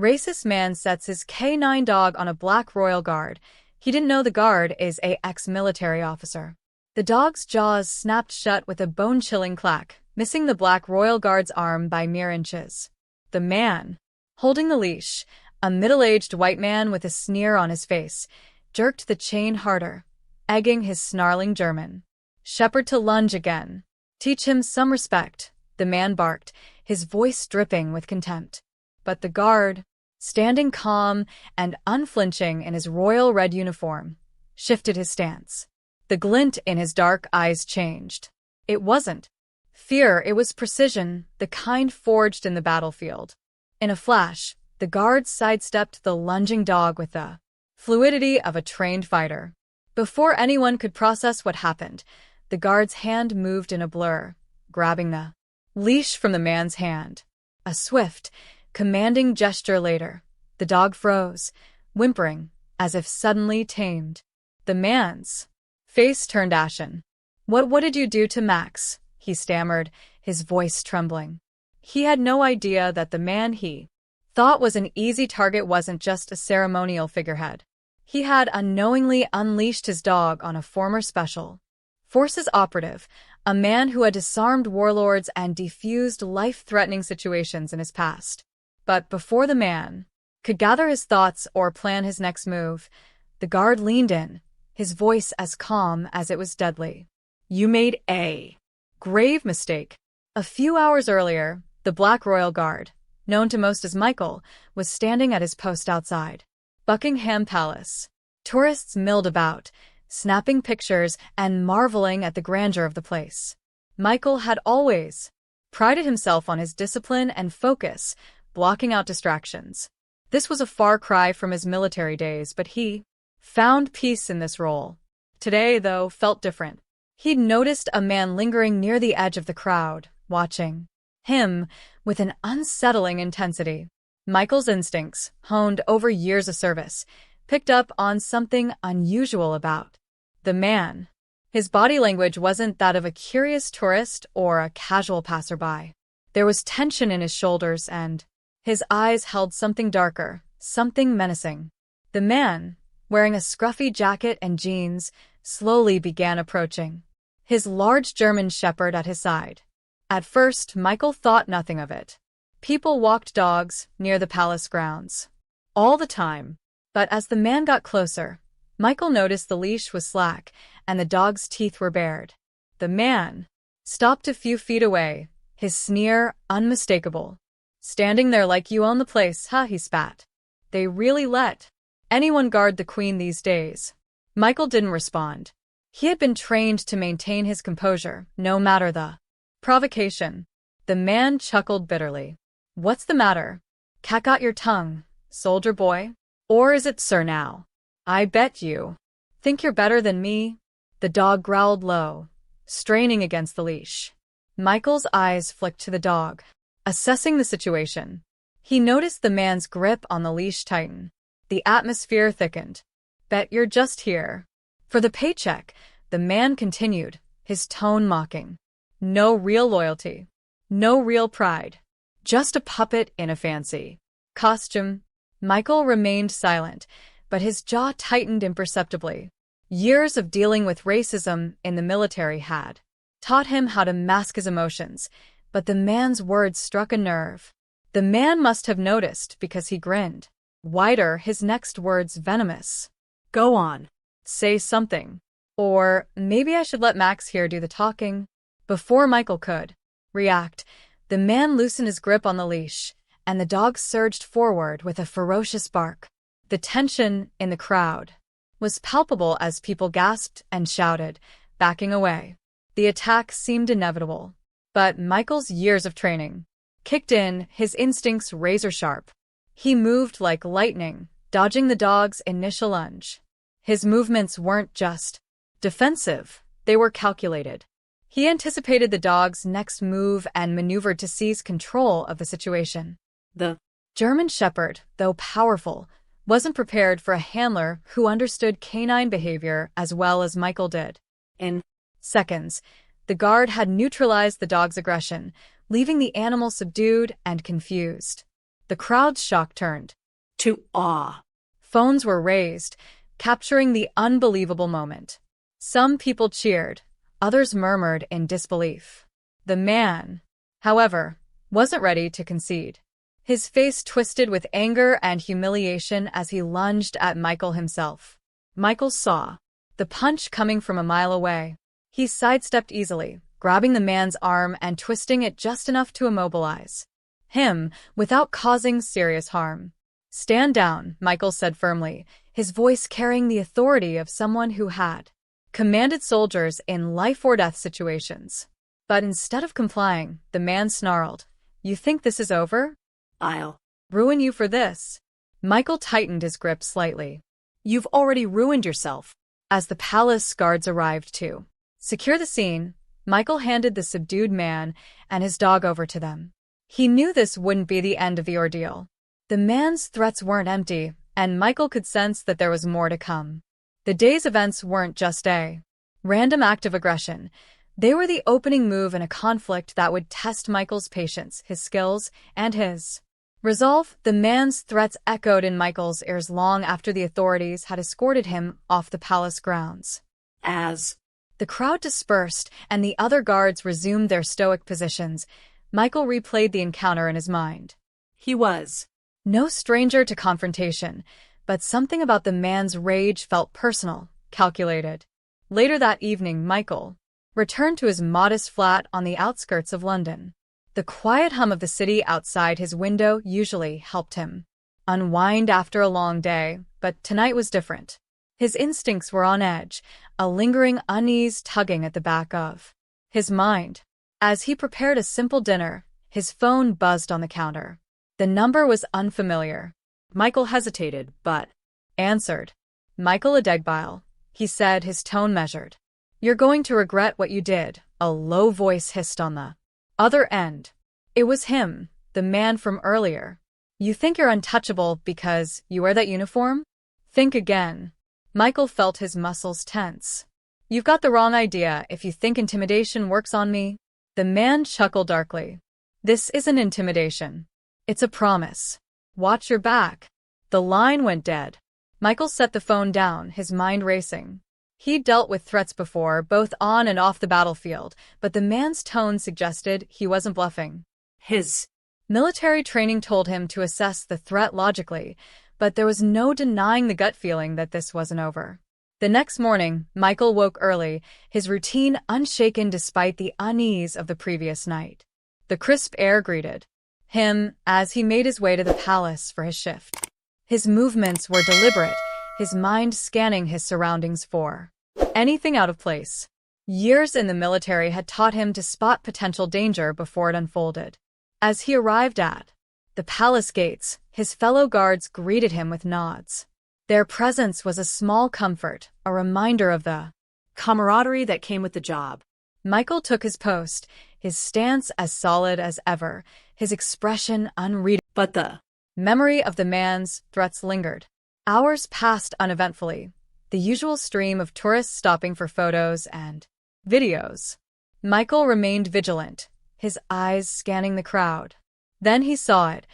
Racist man sets his canine dog on a black royal guard. He didn't know the guard is a ex-military officer. The dog's jaws snapped shut with a bone-chilling clack, missing the black royal guard's arm by mere inches. The man, holding the leash, a middle-aged white man with a sneer on his face, jerked the chain harder, egging his snarling German shepherd to lunge again. "Teach him some respect," the man barked, his voice dripping with contempt. But the guard, standing calm and unflinching in his royal red uniform, shifted his stance. The glint in his dark eyes changed. It wasn't fear, it was precision, the kind forged in the battlefield. In a flash, the guard sidestepped the lunging dog with the fluidity of a trained fighter. Before anyone could process what happened, the guard's hand moved in a blur, grabbing the leash from the man's hand. A swift, commanding gesture later, the dog froze, whimpering, as if suddenly tamed. The man's face turned ashen. What did you do to Max?" he stammered, his voice trembling. He had no idea that the man he thought was an easy target wasn't just a ceremonial figurehead. He had unknowingly unleashed his dog on a former Special Forces operative, a man who had disarmed warlords and defused life-threatening situations in his past. But before the man could gather his thoughts or plan his next move, the guard leaned in, his voice as calm as it was deadly. "You made a grave mistake." A few hours earlier, the Black Royal Guard, known to most as Michael, was standing at his post outside Buckingham Palace. Tourists milled about, snapping pictures and marveling at the grandeur of the place. Michael had always prided himself on his discipline and focus, blocking out distractions. This was a far cry from his military days, but he found peace in this role. Today, though, felt different. He'd noticed a man lingering near the edge of the crowd, watching him with an unsettling intensity. Michael's instincts, honed over years of service, picked up on something unusual about the man. His body language wasn't that of a curious tourist or a casual passerby. There was tension in his shoulders, and his eyes held something darker, something menacing. The man, wearing a scruffy jacket and jeans, slowly began approaching, his large German shepherd at his side. At first, Michael thought nothing of it. People walked dogs near the palace grounds all the time. But as the man got closer, Michael noticed the leash was slack and the dog's teeth were bared. The man stopped a few feet away, his sneer unmistakable. "Standing there like you own the place, huh?" he spat. "They really let anyone guard the queen these days." Michael didn't respond. He had been trained to maintain his composure, no matter the provocation. The man chuckled bitterly. "What's the matter? Cat got your tongue, soldier boy? Or is it sir now? I bet you think you're better than me?" The dog growled low, straining against the leash. Michael's eyes flicked to the dog, assessing the situation. He noticed the man's grip on the leash tighten. The atmosphere thickened. "Bet you're just here for the paycheck," the man continued, his tone mocking. "No real loyalty, no real pride. Just a puppet in a fancy costume." Michael remained silent, but his jaw tightened imperceptibly. Years of dealing with racism in the military had taught him how to mask his emotions, but the man's words struck a nerve. The man must have noticed because he grinned wider, his next words venomous. "Go on. Say something. Or maybe I should let Max here do the talking." Before Michael could react, the man loosened his grip on the leash, and the dog surged forward with a ferocious bark. The tension in the crowd was palpable as people gasped and shouted, backing away. The attack seemed inevitable. But Michael's years of training kicked in, his instincts razor-sharp. He moved like lightning, dodging the dog's initial lunge. His movements weren't just defensive, they were calculated. He anticipated the dog's next move and maneuvered to seize control of the situation. The German shepherd, though powerful, wasn't prepared for a handler who understood canine behavior as well as Michael did. In seconds, the guard had neutralized the dog's aggression, leaving the animal subdued and confused. The crowd's shock turned to awe. Phones were raised, capturing the unbelievable moment. Some people cheered, others murmured in disbelief. The man, however, wasn't ready to concede. His face twisted with anger and humiliation as he lunged at Michael himself. Michael saw the punch coming from a mile away. He sidestepped easily, grabbing the man's arm and twisting it just enough to immobilize him without causing serious harm. "Stand down," Michael said firmly, his voice carrying the authority of someone who had commanded soldiers in life-or-death situations. But instead of complying, the man snarled, "You think this is over? I'll ruin you for this." Michael tightened his grip slightly. You've already ruined yourself. As the palace guards arrived to secure the scene, Michael handed the subdued man and his dog over to them. He knew this wouldn't be the end of the ordeal. The man's threats weren't empty, and Michael could sense that there was more to come. The day's events weren't just a random act of aggression. They were the opening move in a conflict that would test Michael's patience, his skills, and his resolve. The man's threats echoed in Michael's ears long after the authorities had escorted him off the palace grounds. As the crowd dispersed and the other guards resumed their stoic positions, Michael replayed the encounter in his mind. He was no stranger to confrontation, but something about the man's rage felt personal, calculated. Later that evening, Michael returned to his modest flat on the outskirts of London. The quiet hum of the city outside his window usually helped him unwind after a long day, but tonight was different. His instincts were on edge, a lingering unease tugging at the back of his mind. As he prepared a simple dinner, his phone buzzed on the counter. The number was unfamiliar. Michael hesitated, but answered. "Michael Adegbile," he said, his tone measured. "You're going to regret what you did," a low voice hissed on the other end. It was him, the man from earlier. "You think you're untouchable because you wear that uniform? Think again." Michael felt his muscles tense. "You've got the wrong idea if you think intimidation works on me." The man chuckled darkly. "This isn't intimidation. It's a promise. Watch your back." The line went dead. Michael set the phone down, his mind racing. He'd dealt with threats before, both on and off the battlefield, but the man's tone suggested he wasn't bluffing. His military training told him to assess the threat logically, but there was no denying the gut feeling that this wasn't over. The next morning, Michael woke early, his routine unshaken despite the unease of the previous night. The crisp air greeted him as he made his way to the palace for his shift. His movements were deliberate, his mind scanning his surroundings for anything out of place. Years in the military had taught him to spot potential danger before it unfolded. As he arrived at the palace gates, his fellow guards greeted him with nods. Their presence was a small comfort, a reminder of the camaraderie that came with the job. Michael took his post, his stance as solid as ever, his expression unreadable. But the memory of the man's threats lingered. Hours passed uneventfully, the usual stream of tourists stopping for photos and videos. Michael remained vigilant, his eyes scanning the crowd. Then he saw it,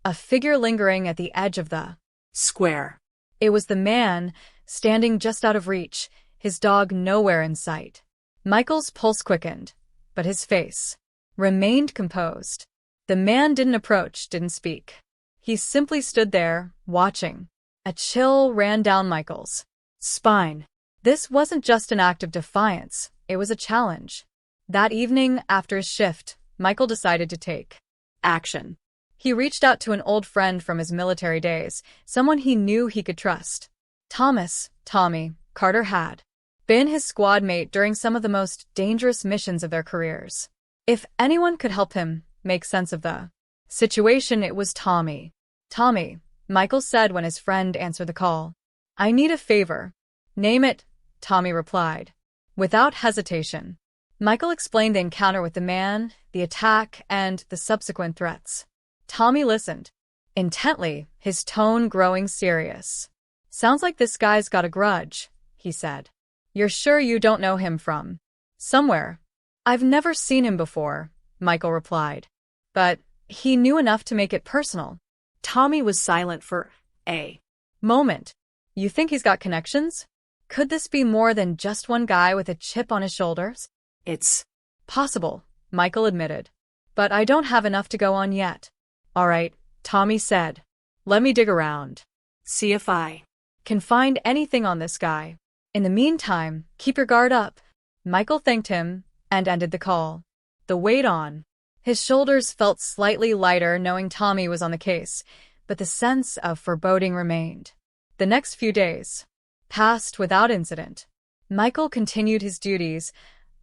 a figure lingering at the edge of the square. It was the man, standing just out of reach, his dog nowhere in sight. Michael's pulse quickened, but his face remained composed. The man didn't approach, didn't speak. He simply stood there, watching. A chill ran down Michael's spine. This wasn't just an act of defiance, it was a challenge. That evening, after his shift, Michael decided to take action. He reached out to an old friend from his military days, someone he knew he could trust. Tommy Carter had been his squad mate during some of the most dangerous missions of their careers. If anyone could help him make sense of the situation, it was Tommy. "Tommy," Michael said when his friend answered the call. "I need a favor." "Name it," Tommy replied, without hesitation. Michael explained the encounter with the man, the attack, and the subsequent threats. Tommy listened intently, his tone growing serious. "Sounds like this guy's got a grudge," he said. "You're sure you don't know him from somewhere?" "I've never seen him before," Michael replied. "But he knew enough to make it personal." Tommy was silent for a moment. You think he's got connections? Could this be more than just one guy with a chip on his shoulders? It's Possible, Michael admitted. But I don't have enough to go on yet. all right, Tommy said. Let me dig around. See if I Can find anything on this guy. In the meantime, keep your guard up. Michael thanked him and ended the call. The weight on. His shoulders felt slightly lighter knowing Tommy was on the case, but the sense of foreboding remained. The next few days passed without incident. Michael continued his duties,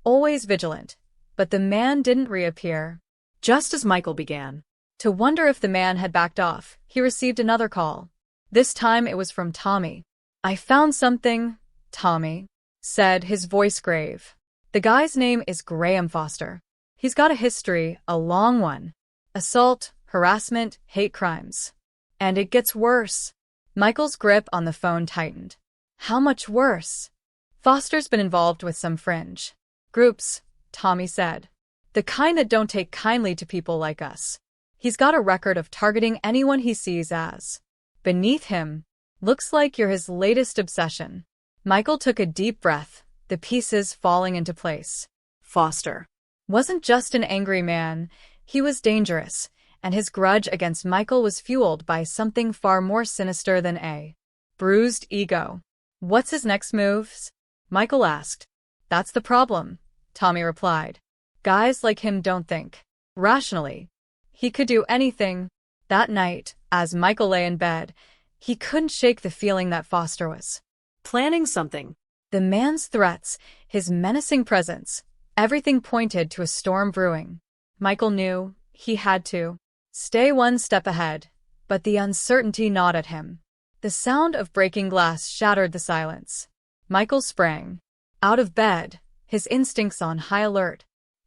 always vigilant, but the man didn't reappear. just as Michael began. To wonder if the man had backed off, he received another call. This time it was from Tommy. I found something, Tommy said, his voice grave. The guy's name is Graham Foster. He's got a history, a long one. Assault, harassment, hate crimes. And it gets worse. Michael's grip on the phone tightened. How much worse? Foster's been involved with some fringe groups, Tommy said. The kind that don't take kindly to people like us. He's got a record of targeting anyone he sees as beneath him. Looks like you're his latest obsession. Michael took a deep breath, the pieces falling into place. Foster Wasn't just an angry man, he was dangerous, and his grudge against Michael was fueled by something far more sinister than a bruised ego. What's his next moves? Michael asked. That's the problem, Tommy replied. Guys like him don't think rationally. He could do anything. That night, as Michael lay in bed, he couldn't shake the feeling that Foster was planning something. the man's threats, his menacing presence, everything pointed to a storm brewing. Michael knew he had to stay one step ahead, but the uncertainty gnawed at him. The sound of breaking glass shattered the silence. Michael sprang out of bed, his instincts on high alert.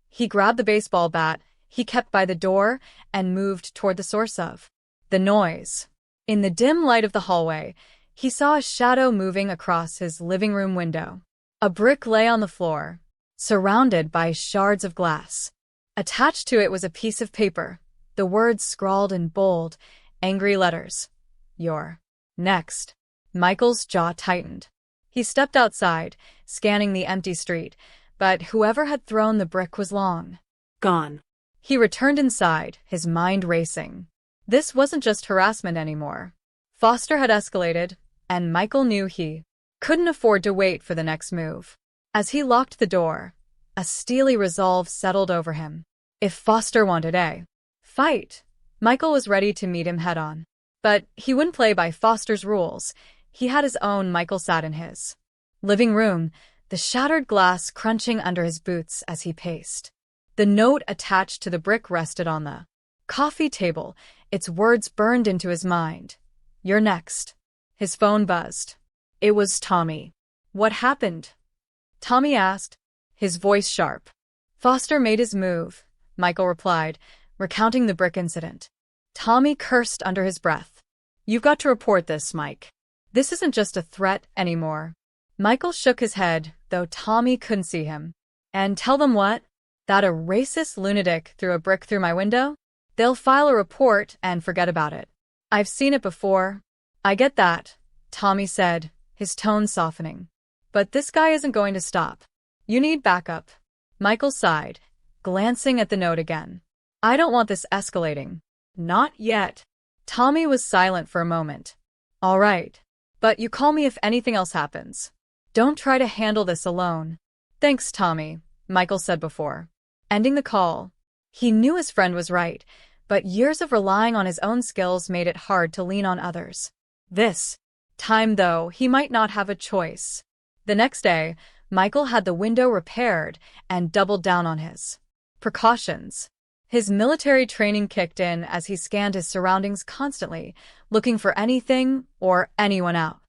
He grabbed the baseball bat he kept by the door and moved toward the source of the noise. In the dim light of the hallway, he saw a shadow moving across his living room window. A brick lay on the floor, surrounded by shards of glass. Attached to it was a piece of paper, the words scrawled in bold, angry letters. You're next. Michael's jaw tightened. He stepped outside, scanning the empty street, but whoever had thrown the brick was long Gone. He returned inside, his mind racing. This wasn't just harassment anymore. Foster had escalated, and Michael knew he couldn't afford to wait for the next move. As he locked the door, a steely resolve settled over him. If Foster wanted a fight, Michael was ready to meet him head-on. But he wouldn't play by Foster's rules. He had his own. Michael sat in his living room, the shattered glass crunching under his boots as he paced. The note attached to the brick rested on the coffee table, its words burned into his mind. You're next. His phone buzzed. It was Tommy. What happened? Tommy asked, his voice sharp. Foster made his move, Michael replied, recounting the brick incident. Tommy cursed under his breath. You've got to report this, Mike. This isn't just a threat anymore. Michael shook his head, though Tommy couldn't see him. And tell them what? That a racist lunatic threw a brick through my window? They'll file a report and forget about it. I've seen it before. I get that, Tommy said, his tone softening. But this guy isn't going to stop. You need backup. Michael sighed, glancing at the note again. I don't want this escalating. Not yet. Tommy was silent for a moment. All right. But you call me if anything else happens. Don't try to handle this alone. Thanks, Tommy, Michael said before ending the call. He knew his friend was right, but years of relying on his own skills made it hard to lean on others. This time, though, he might not have a choice. The next day, Michael had the window repaired and doubled down on his precautions. His military training kicked in as he scanned his surroundings constantly, looking for anything or anyone out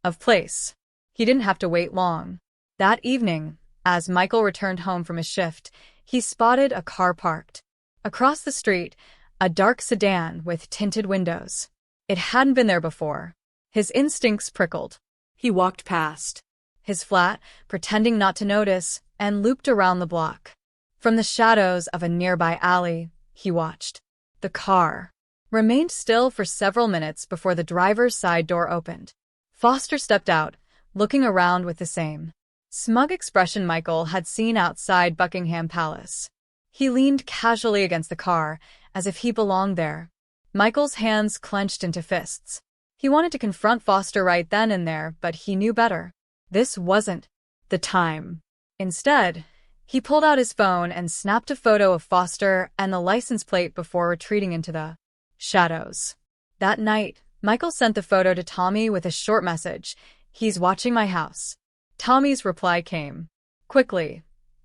of place. He didn't have to wait long. That evening, as Michael returned home from his shift, he spotted a car parked across the street, a dark sedan with tinted windows. It hadn't been there before. His instincts prickled. He walked past his flat, pretending not to notice, and looped around the block. From the shadows of a nearby alley, he watched the car remained still for several minutes before the driver's side door opened. Foster stepped out, looking around with the same smug expression Michael had seen outside Buckingham Palace. He leaned casually against the car, as if he belonged there. Michael's hands clenched into fists. He wanted to confront Foster right then and there, but he knew better. This wasn't the time. Instead, he pulled out his phone and snapped a photo of Foster and the license plate before retreating into the shadows. That night, Michael sent the photo to Tommy with a short message. "He's watching my house." Tommy's reply came quickly.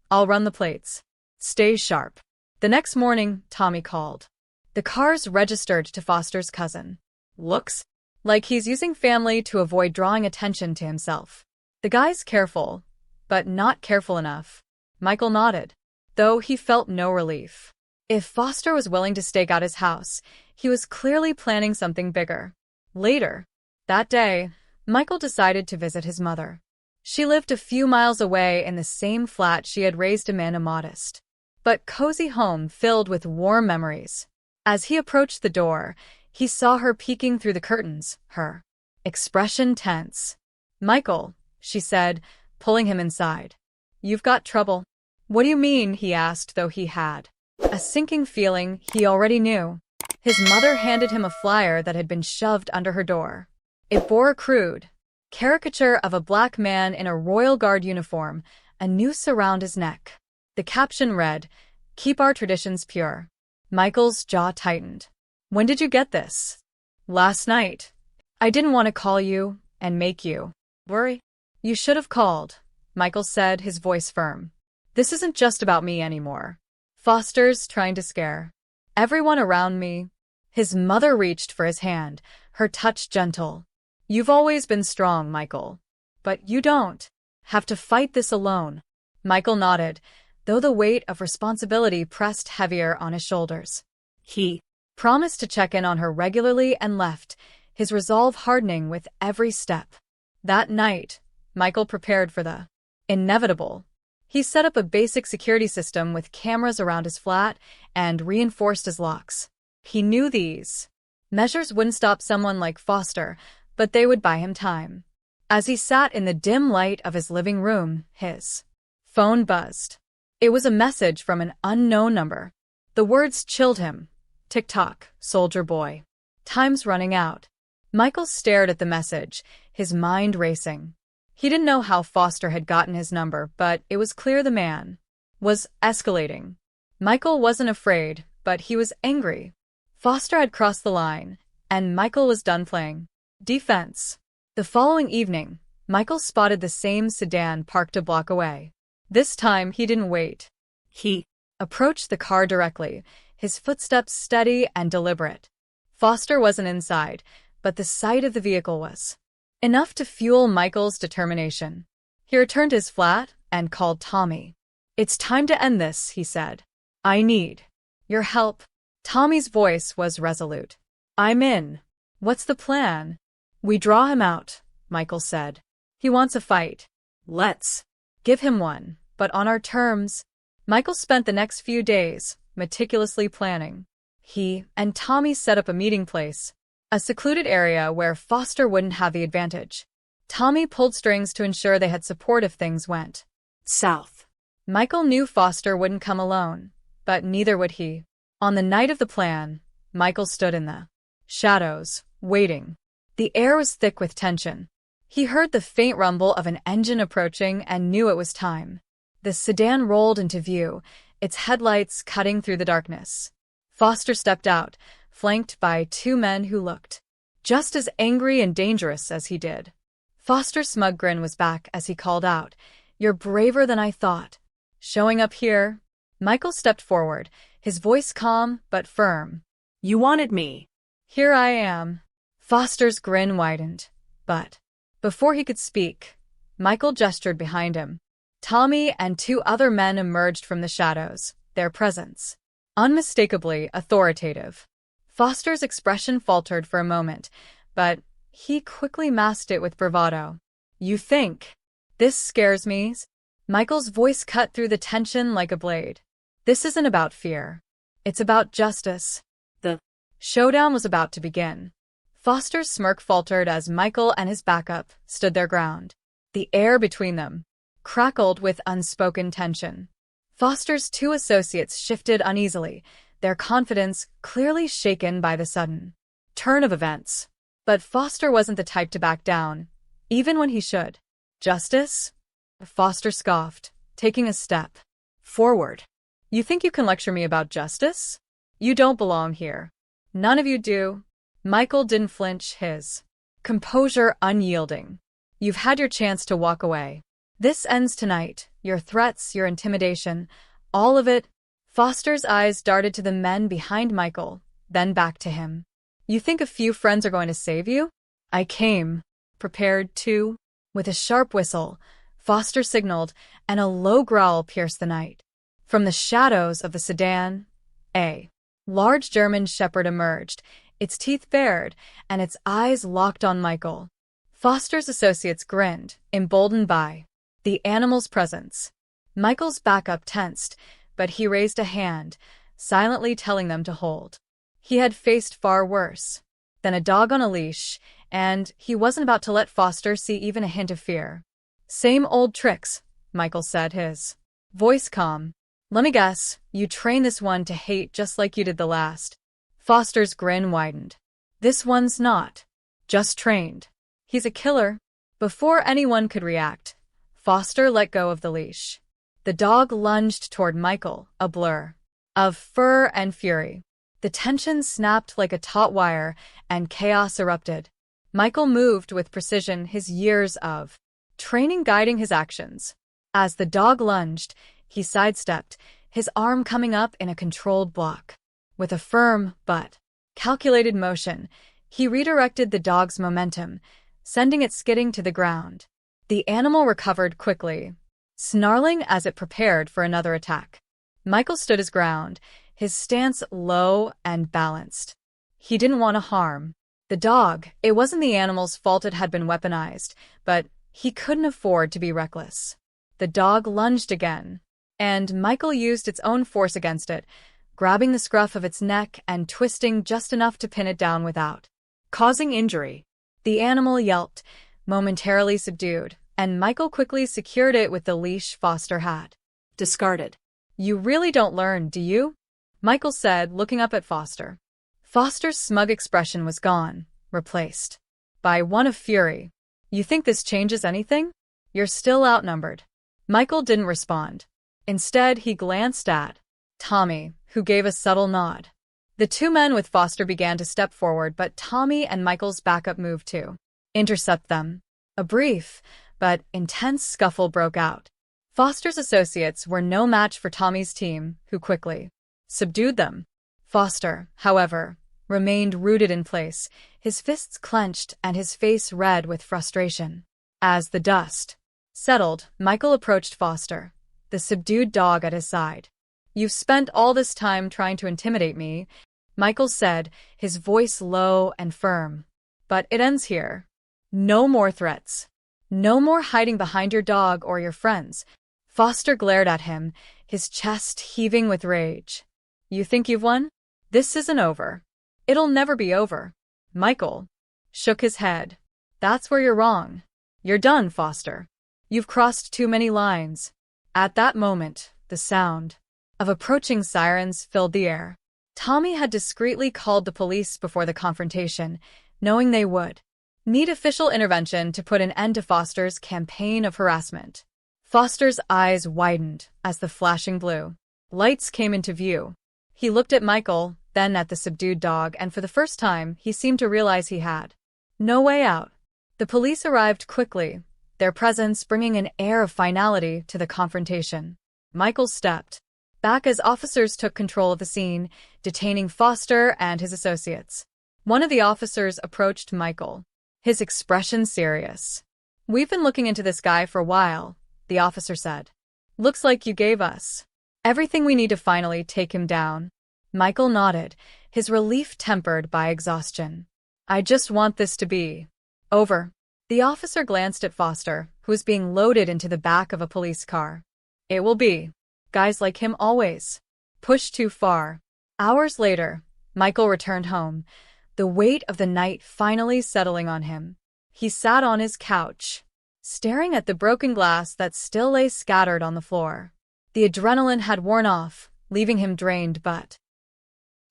"I'll run the plates. Stay sharp." The next morning, Tommy called. The car's registered to Foster's cousin. "Looks like he's using family to avoid drawing attention to himself. The guy's careful, but not careful enough." Michael nodded, though he felt no relief. If Foster was willing to stake out his house, he was clearly planning something bigger. Later that day, Michael decided to visit his mother. She lived a few miles away in the same flat she had raised Amanda Modest, but cozy home filled with warm memories. As he approached the door, he saw her peeking through the curtains, her expression tense. "Michael," she said, pulling him inside. "You've got trouble." "What do you mean?" he asked, though he had a sinking feeling he already knew. His mother handed him a flyer that had been shoved under her door. It bore a crude caricature of a black man in a Royal Guard uniform, a noose around his neck. The caption read, "Keep our traditions pure." Michael's jaw tightened. "When did you get this?" "Last night. I didn't want to call you and make you worry." "You should have called," Michael said, his voice firm. "This isn't just about me anymore. Foster's trying to scare everyone around me." His mother reached for his hand, her touch gentle. "You've always been strong, Michael. But you don't have to fight this alone." Michael nodded, though the weight of responsibility pressed heavier on his shoulders. He promised to check in on her regularly and left, his resolve hardening with every step. That night, Michael prepared for the inevitable. He set up a basic security system with cameras around his flat and reinforced his locks. He knew these measures wouldn't stop someone like Foster, but they would buy him time. As he sat in the dim light of his living room, his phone buzzed. It was a message from an unknown number. The words chilled him. "Tick-tock, soldier boy. Time's running out." Michael stared at the message, his mind racing. He didn't know how Foster had gotten his number, but it was clear the man was escalating. Michael wasn't afraid, but he was angry. Foster had crossed the line, and Michael was done playing defense. The following evening, Michael spotted the same sedan parked a block away. This time, he didn't wait. He approached the car directly, his footsteps steady and deliberate. Foster wasn't inside, but the sight of the vehicle was enough to fuel Michael's determination. He returned to his flat and called Tommy. "It's time to end this," he said. "I need your help." Tommy's voice was resolute. "I'm in. What's the plan?" "We draw him out," Michael said. "He wants a fight. Let's give him one, but on our terms." Michael spent the next few days meticulously planning. He and Tommy set up a meeting place, a secluded area where Foster wouldn't have the advantage. Tommy pulled strings to ensure they had support if things went south. Michael knew Foster wouldn't come alone, but neither would he. On the night of the plan, Michael stood in the shadows, waiting. The air was thick with tension. He heard the faint rumble of an engine approaching and knew it was time. The sedan rolled into view, its headlights cutting through the darkness. Foster stepped out, flanked by two men who looked just as angry and dangerous as he did. Foster's smug grin was back as he called out, "You're braver than I thought." Showing up here, Michael stepped forward, his voice calm but firm. "You wanted me. Here I am." Foster's grin widened, but before he could speak, Michael gestured behind him. Tommy and two other men emerged from the shadows, their presence unmistakably authoritative. Foster's expression faltered for a moment, but he quickly masked it with bravado. "You think this scares me?" Michael's voice cut through the tension like a blade. "This isn't about fear. It's about justice." The Showdown was about to begin. Foster's smirk faltered as Michael and his backup stood their ground. The air between them crackled with unspoken tension. Foster's two associates shifted uneasily, their confidence clearly shaken by the sudden turn of events. But Foster wasn't the type to back down, even when he should. Justice? Foster scoffed, taking a step forward. You think you can lecture me about justice? You don't belong here. None of you do. Michael didn't flinch, his composure unyielding. You've had your chance to walk away. This ends tonight. Your threats, your intimidation, all of it. Foster's eyes darted to the men behind Michael, then back to him. You think a few friends are going to save you? I came prepared to. With a sharp whistle, Foster signaled, and a low growl pierced the night. From the shadows of the sedan, a large German shepherd emerged, its teeth bared, and its eyes locked on Michael. Foster's associates grinned, emboldened by the animal's presence. Michael's backup tensed, but he raised a hand, silently telling them to hold. He had faced far worse than a dog on a leash, and he wasn't about to let Foster see even a hint of fear. Same old tricks, Michael said, his voice calm. Let me guess, you train this one to hate just like you did the last. Foster's grin widened. This one's not just trained. He's a killer. Before anyone could react, Foster let go of the leash. The dog lunged toward Michael, a blur of fur and fury. The tension snapped like a taut wire, and chaos erupted. Michael moved with precision, his years of training guiding his actions. As the dog lunged, he sidestepped, his arm coming up in a controlled block. With a firm but calculated motion, he redirected the dog's momentum, sending it skidding to the ground. The animal recovered quickly, snarling as it prepared for another attack. Michael stood his ground, his stance low and balanced. He didn't want to harm the dog. It wasn't the animal's fault it had been weaponized, but he couldn't afford to be reckless. The dog lunged again, and Michael used its own force against it, grabbing the scruff of its neck and twisting just enough to pin it down without causing injury. The animal yelped, momentarily subdued, and Michael quickly secured it with the leash Foster had discarded. You really don't learn, do you? Michael said, looking up at Foster. Foster's smug expression was gone, replaced by one of fury. You think this changes anything? You're still outnumbered. Michael didn't respond. Instead, he glanced at Tommy, who gave a subtle nod. The two men with Foster began to step forward, but Tommy and Michael's backup moved to intercept them. A brief but intense scuffle broke out. Foster's associates were no match for Tommy's team, who quickly subdued them. Foster, however, remained rooted in place, his fists clenched and his face red with frustration. As the dust settled, Michael approached Foster, the subdued dog at his side. You've spent all this time trying to intimidate me, Michael said, his voice low and firm. But it ends here. No more threats. No more hiding behind your dog or your friends. Foster glared at him, his chest heaving with rage. You think you've won? This isn't over. It'll never be over. Michael shook his head. That's where you're wrong. You're done, Foster. You've crossed too many lines. At that moment, the sound of approaching sirens filled the air. Tommy had discreetly called the police before the confrontation, knowing they would need official intervention to put an end to Foster's campaign of harassment. Foster's eyes widened as the flashing blue lights came into view. He looked at Michael, then at the subdued dog, and for the first time, he seemed to realize he had no way out. The police arrived quickly, their presence bringing an air of finality to the confrontation. Michael stepped back as officers took control of the scene, detaining Foster and his associates. One of the officers approached Michael, his expression serious. We've been looking into this guy for a while, the officer said. Looks like you gave us everything we need to finally take him down. Michael nodded, his relief tempered by exhaustion. I just want this to be over. The officer glanced at Foster, who was being loaded into the back of a police car. It will be. Guys like him always push too far. Hours later, Michael returned home, the weight of the night finally settling on him. He sat on his couch, staring at the broken glass that still lay scattered on the floor. The adrenaline had worn off, leaving him drained but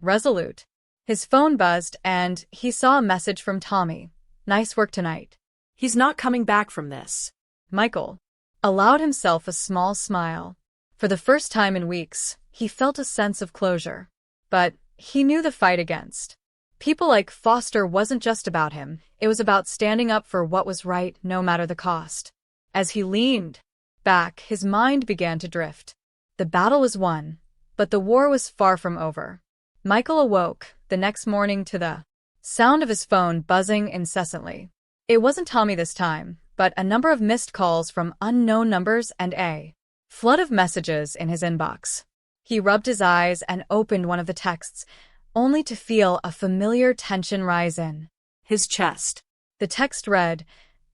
resolute. His phone buzzed and he saw a message from Tommy. "Nice work tonight." He's not coming back from this. Michael allowed himself a small smile. For the first time in weeks, he felt a sense of closure. But he knew the fight against people like Foster wasn't just about him, it was about standing up for what was right no matter the cost. As he leaned back, his mind began to drift. The battle was won, but the war was far from over. Michael awoke the next morning to the sound of his phone buzzing incessantly. It wasn't Tommy this time, but a number of missed calls from unknown numbers and a flood of messages in his inbox. He rubbed his eyes and opened one of the texts, only to feel a familiar tension rise in his chest. The text read,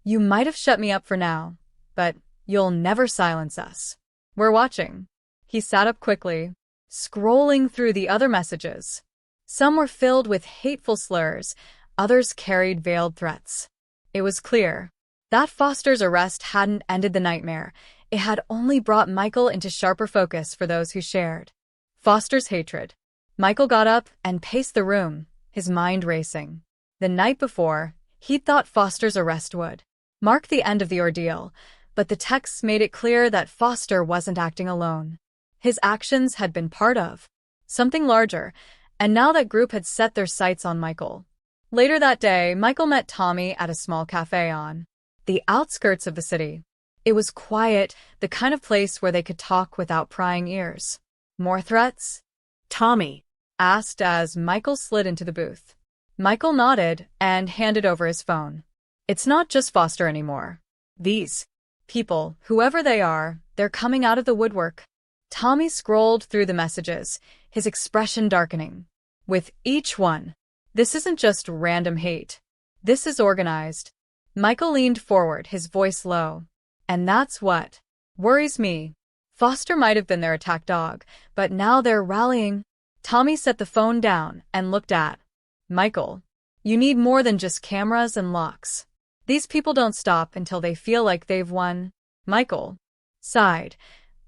"You might have shut me up for now, but you'll never silence us. We're watching." He sat up quickly, scrolling through the other messages. Some were filled with hateful slurs, others carried veiled threats. It was clear that Foster's arrest hadn't ended the nightmare. It had only brought Michael into sharper focus for those who shared Foster's hatred. Michael got up and paced the room, his mind racing. The night before, he'd thought Foster's arrest would mark the end of the ordeal, but the texts made it clear that Foster wasn't acting alone. His actions had been part of something larger, and now that group had set their sights on Michael. Later that day, Michael met Tommy at a small cafe on the outskirts of the city. It was quiet, the kind of place where they could talk without prying ears. "More threats?" Tommy asked as Michael slid into the booth. Michael nodded and handed over his phone. "It's not just Foster anymore. These people, whoever they are, they're coming out of the woodwork." Tommy scrolled through the messages, his expression darkening. "With each one, this isn't just random hate. This is organized." Michael leaned forward, his voice low. "And that's what worries me. Foster might have been their attack dog, but now they're rallying." Tommy set the phone down and looked at Michael. "You need more than just cameras and locks. These people don't stop until they feel like they've won." Michael sighed,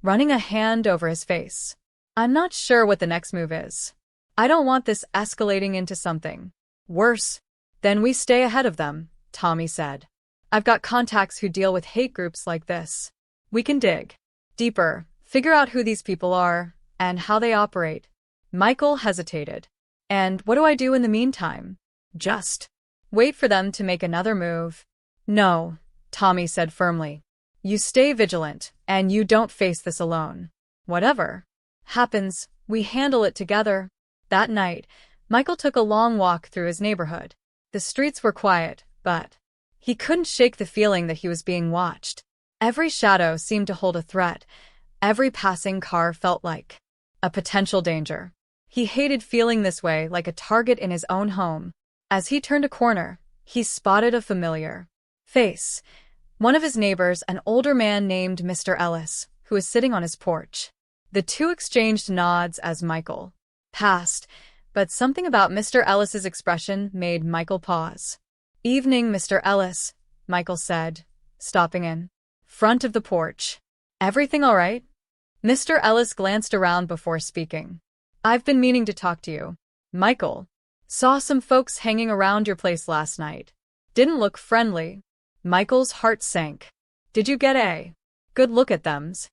running a hand over his face. "I'm not sure what the next move is. I don't want this escalating into something worse." "Then we stay ahead of them," Tommy said. "I've got contacts who deal with hate groups like this. We can dig deeper, figure out who these people are, and how they operate." Michael hesitated. "And what do I do in the meantime?" "Just wait for them to make another move." "No," Tommy said firmly. "You stay vigilant, and you don't face this alone. Whatever happens, we handle it together." That night, Michael took a long walk through his neighborhood. The streets were quiet, but he couldn't shake the feeling that he was being watched. Every shadow seemed to hold a threat. Every passing car felt like a potential danger. He hated feeling this way, like a target in his own home. As he turned a corner, he spotted a familiar face. One of his neighbors, an older man named Mr. Ellis, who was sitting on his porch. The two exchanged nods as Michael passed, but something about Mr. Ellis's expression made Michael pause. "Evening, Mr. Ellis," Michael said, stopping in front of the porch. "Everything all right?" Mr. Ellis glanced around before speaking. "I've been meaning to talk to you, Michael. Saw some folks hanging around your place last night. Didn't look friendly." Michael's heart sank. "Did you get a good look at thems?"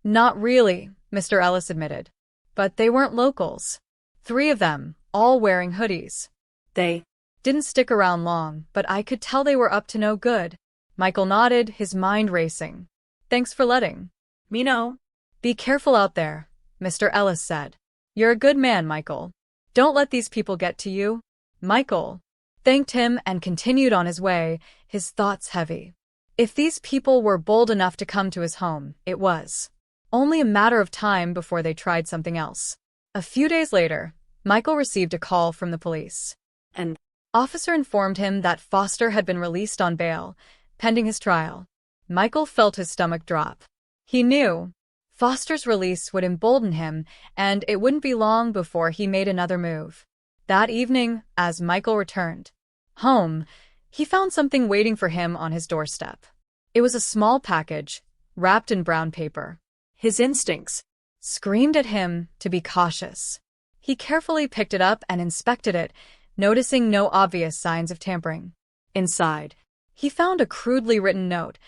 "Not really," Mr. Ellis admitted. "But they weren't locals. 3 of them, all wearing hoodies. They didn't stick around long, but I could tell they were up to no good." Michael nodded, his mind racing. "Thanks for letting me know." "Be careful out there," Mr. Ellis said. "You're a good man, Michael. Don't let these people get to you." Michael thanked him and continued on his way, his thoughts heavy. If these people were bold enough to come to his home, it was only a matter of time before they tried something else. A few days later, Michael received a call from the police. An officer informed him that Foster had been released on bail, pending his trial. Michael felt his stomach drop. He knew Foster's release would embolden him, and it wouldn't be long before he made another move. That evening, as Michael returned home, he found something waiting for him on his doorstep. It was a small package, wrapped in brown paper. His instincts Screamed at him to be cautious. He carefully picked it up and inspected it, noticing no obvious signs of tampering. inside. He found a crudely written note,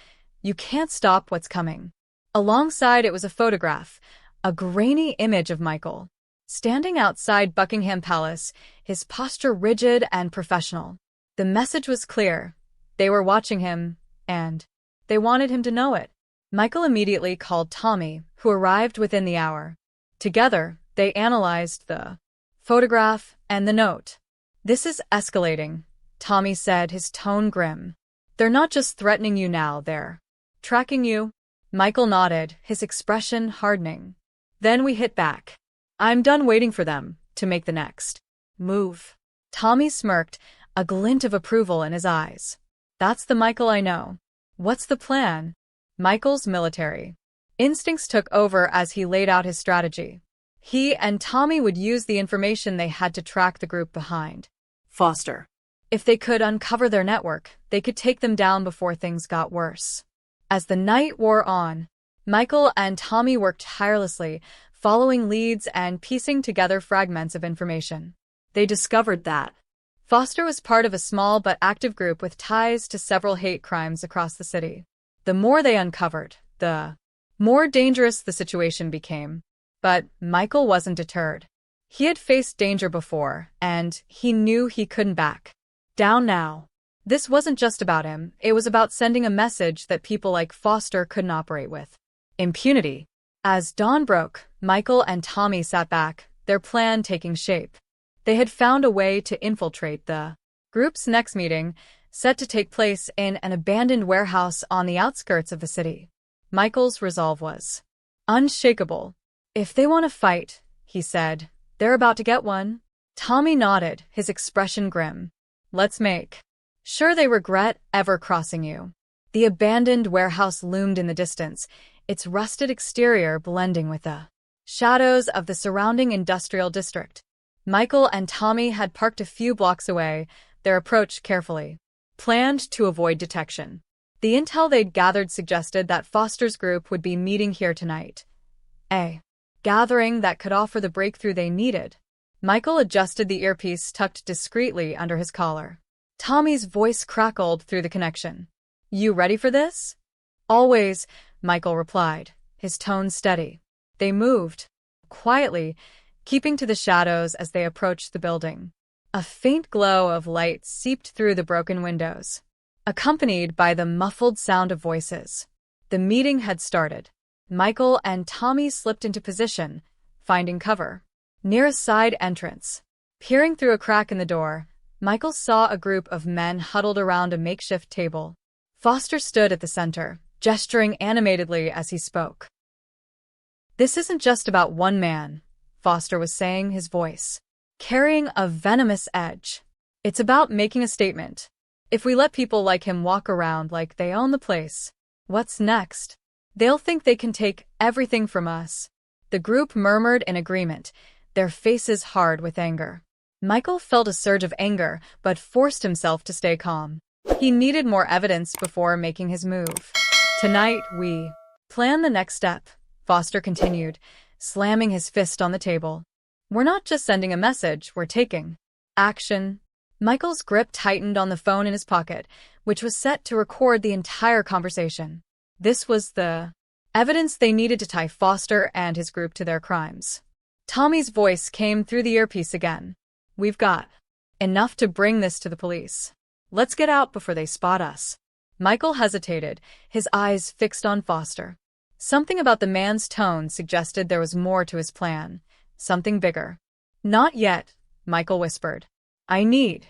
"You can't stop what's coming." Alongside it was a photograph, a grainy image of Michael, standing outside Buckingham Palace, his posture rigid and professional. The message was clear. They were watching him, and they wanted him to know it. Michael immediately called Tommy, who arrived within the hour. Together, they analyzed the photograph and the note. "This is escalating," Tommy said, his tone grim. "They're not just threatening you now, they're tracking you." Michael nodded, his expression hardening. "Then we hit back. I'm done waiting for them to make the next move." Tommy smirked, a glint of approval in his eyes. "That's the Michael I know. What's the plan?" Michael's military instincts took over as he laid out his strategy. He and Tommy would use the information they had to track the group behind Foster. If they could uncover their network, they could take them down before things got worse. As the night wore on, Michael and Tommy worked tirelessly, following leads and piecing together fragments of information. They discovered that Foster was part of a small but active group with ties to several hate crimes across the city. The more they uncovered, the more dangerous the situation became. But Michael wasn't deterred. He had faced danger before, and he knew he couldn't back down now. This wasn't just about him, it was about sending a message that people like Foster couldn't operate with impunity. As dawn broke, Michael and Tommy sat back, their plan taking shape. They had found a way to infiltrate the group's next meeting, set to take place in an abandoned warehouse on the outskirts of the city. Michael's resolve was unshakable. "If they want to fight," he said, "they're about to get one." Tommy nodded, his expression grim. "Let's make sure they regret ever crossing you." The abandoned warehouse loomed in the distance, its rusted exterior blending with the shadows of the surrounding industrial district. Michael and Tommy had parked a few blocks away, their approach carefully planned to avoid detection. The intel they'd gathered suggested that Foster's group would be meeting here tonight. A gathering that could offer the breakthrough they needed. Michael adjusted the earpiece tucked discreetly under his collar. Tommy's voice crackled through the connection. "You ready for this?" "Always," Michael replied, his tone steady. They moved quietly, keeping to the shadows as they approached the building. A faint glow of light seeped through the broken windows, accompanied by the muffled sound of voices. The meeting had started. Michael and Tommy slipped into position, finding cover near a side entrance. Peering through a crack in the door, Michael saw a group of men huddled around a makeshift table. Foster stood at the center, gesturing animatedly as he spoke. "This isn't just about one man," Foster was saying, his voice carrying a venomous edge. "It's about making a statement. If we let people like him walk around like they own the place, what's next? They'll think they can take everything from us." The group murmured in agreement, their faces hard with anger. Michael felt a surge of anger, but forced himself to stay calm. He needed more evidence before making his move. "Tonight, we plan the next step," Foster continued, slamming his fist on the table. "We're not just sending a message, we're taking action." Michael's grip tightened on the phone in his pocket, which was set to record the entire conversation. This was the evidence they needed to tie Foster and his group to their crimes. Tommy's voice came through the earpiece again. "We've got enough to bring this to the police. Let's get out before they spot us." Michael hesitated, his eyes fixed on Foster. Something about the man's tone suggested there was more to his plan, something bigger. "Not yet," Michael whispered. "I need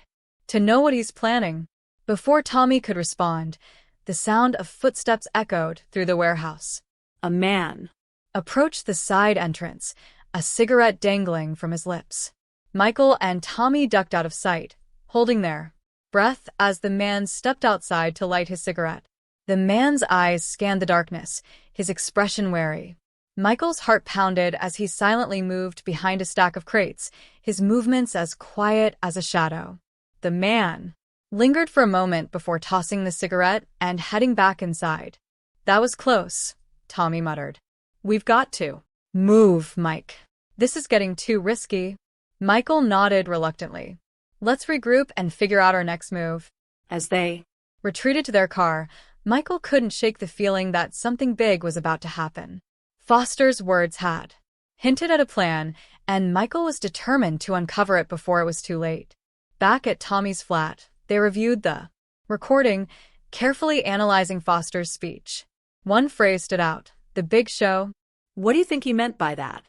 to know what he's planning." Before Tommy could respond, the sound of footsteps echoed through the warehouse. A man approached the side entrance, a cigarette dangling from his lips. Michael and Tommy ducked out of sight, holding their breath as the man stepped outside to light his cigarette. The man's eyes scanned the darkness, his expression wary. Michael's heart pounded as he silently moved behind a stack of crates, his movements as quiet as a shadow. The man lingered for a moment before tossing the cigarette and heading back inside. "That was close," Tommy muttered. "We've got to move, Mike. This is getting too risky." Michael nodded reluctantly. "Let's regroup and figure out our next move." As they retreated to their car, Michael couldn't shake the feeling that something big was about to happen. Foster's words had hinted at a plan, and Michael was determined to uncover it before it was too late. Back at Tommy's flat, they reviewed the recording, carefully analyzing Foster's speech. One phrase stood out: "the big show." "What do you think he meant by that?"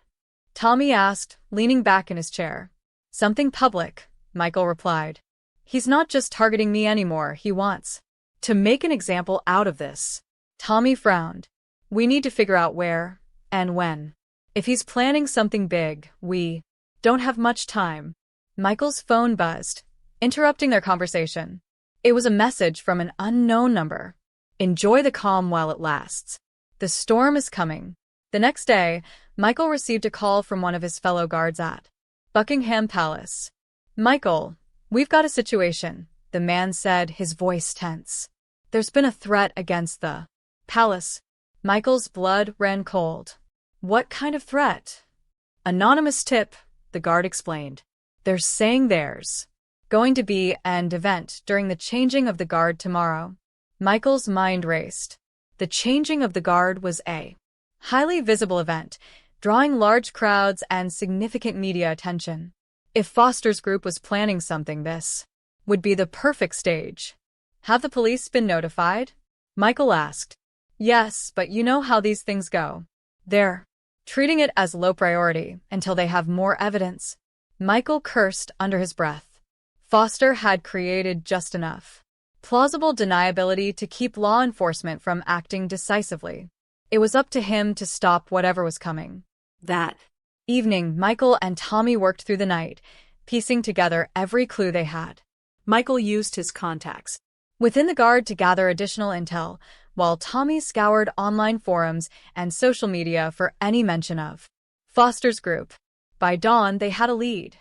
Tommy asked, leaning back in his chair. "Something public," Michael replied. "He's not just targeting me anymore, he wants to make an example out of this." Tommy frowned. "We need to figure out where and when. If he's planning something big, we don't have much time." Michael's phone buzzed, interrupting their conversation. It was a message from an unknown number. "Enjoy the calm while it lasts. The storm is coming." The next day, Michael received a call from one of his fellow guards at Buckingham Palace. "Michael, we've got a situation," the man said, his voice tense. "There's been a threat against the palace." Michael's blood ran cold. "What kind of threat?" "Anonymous tip," the guard explained. "They're saying there's going to be an event during the changing of the guard tomorrow." Michael's mind raced. The changing of the guard was a highly visible event, drawing large crowds and significant media attention. If Foster's group was planning something, this would be the perfect stage. "Have the police been notified?" Michael asked. "Yes, but you know how these things go. They're treating it as low priority until they have more evidence." Michael cursed under his breath. Foster had created just enough plausible deniability to keep law enforcement from acting decisively. It was up to him to stop whatever was coming. That evening, Michael and Tommy worked through the night, piecing together every clue they had. Michael used his contacts within the guard to gather additional intel, while Tommy scoured online forums and social media for any mention of Foster's group. By dawn, they had a lead.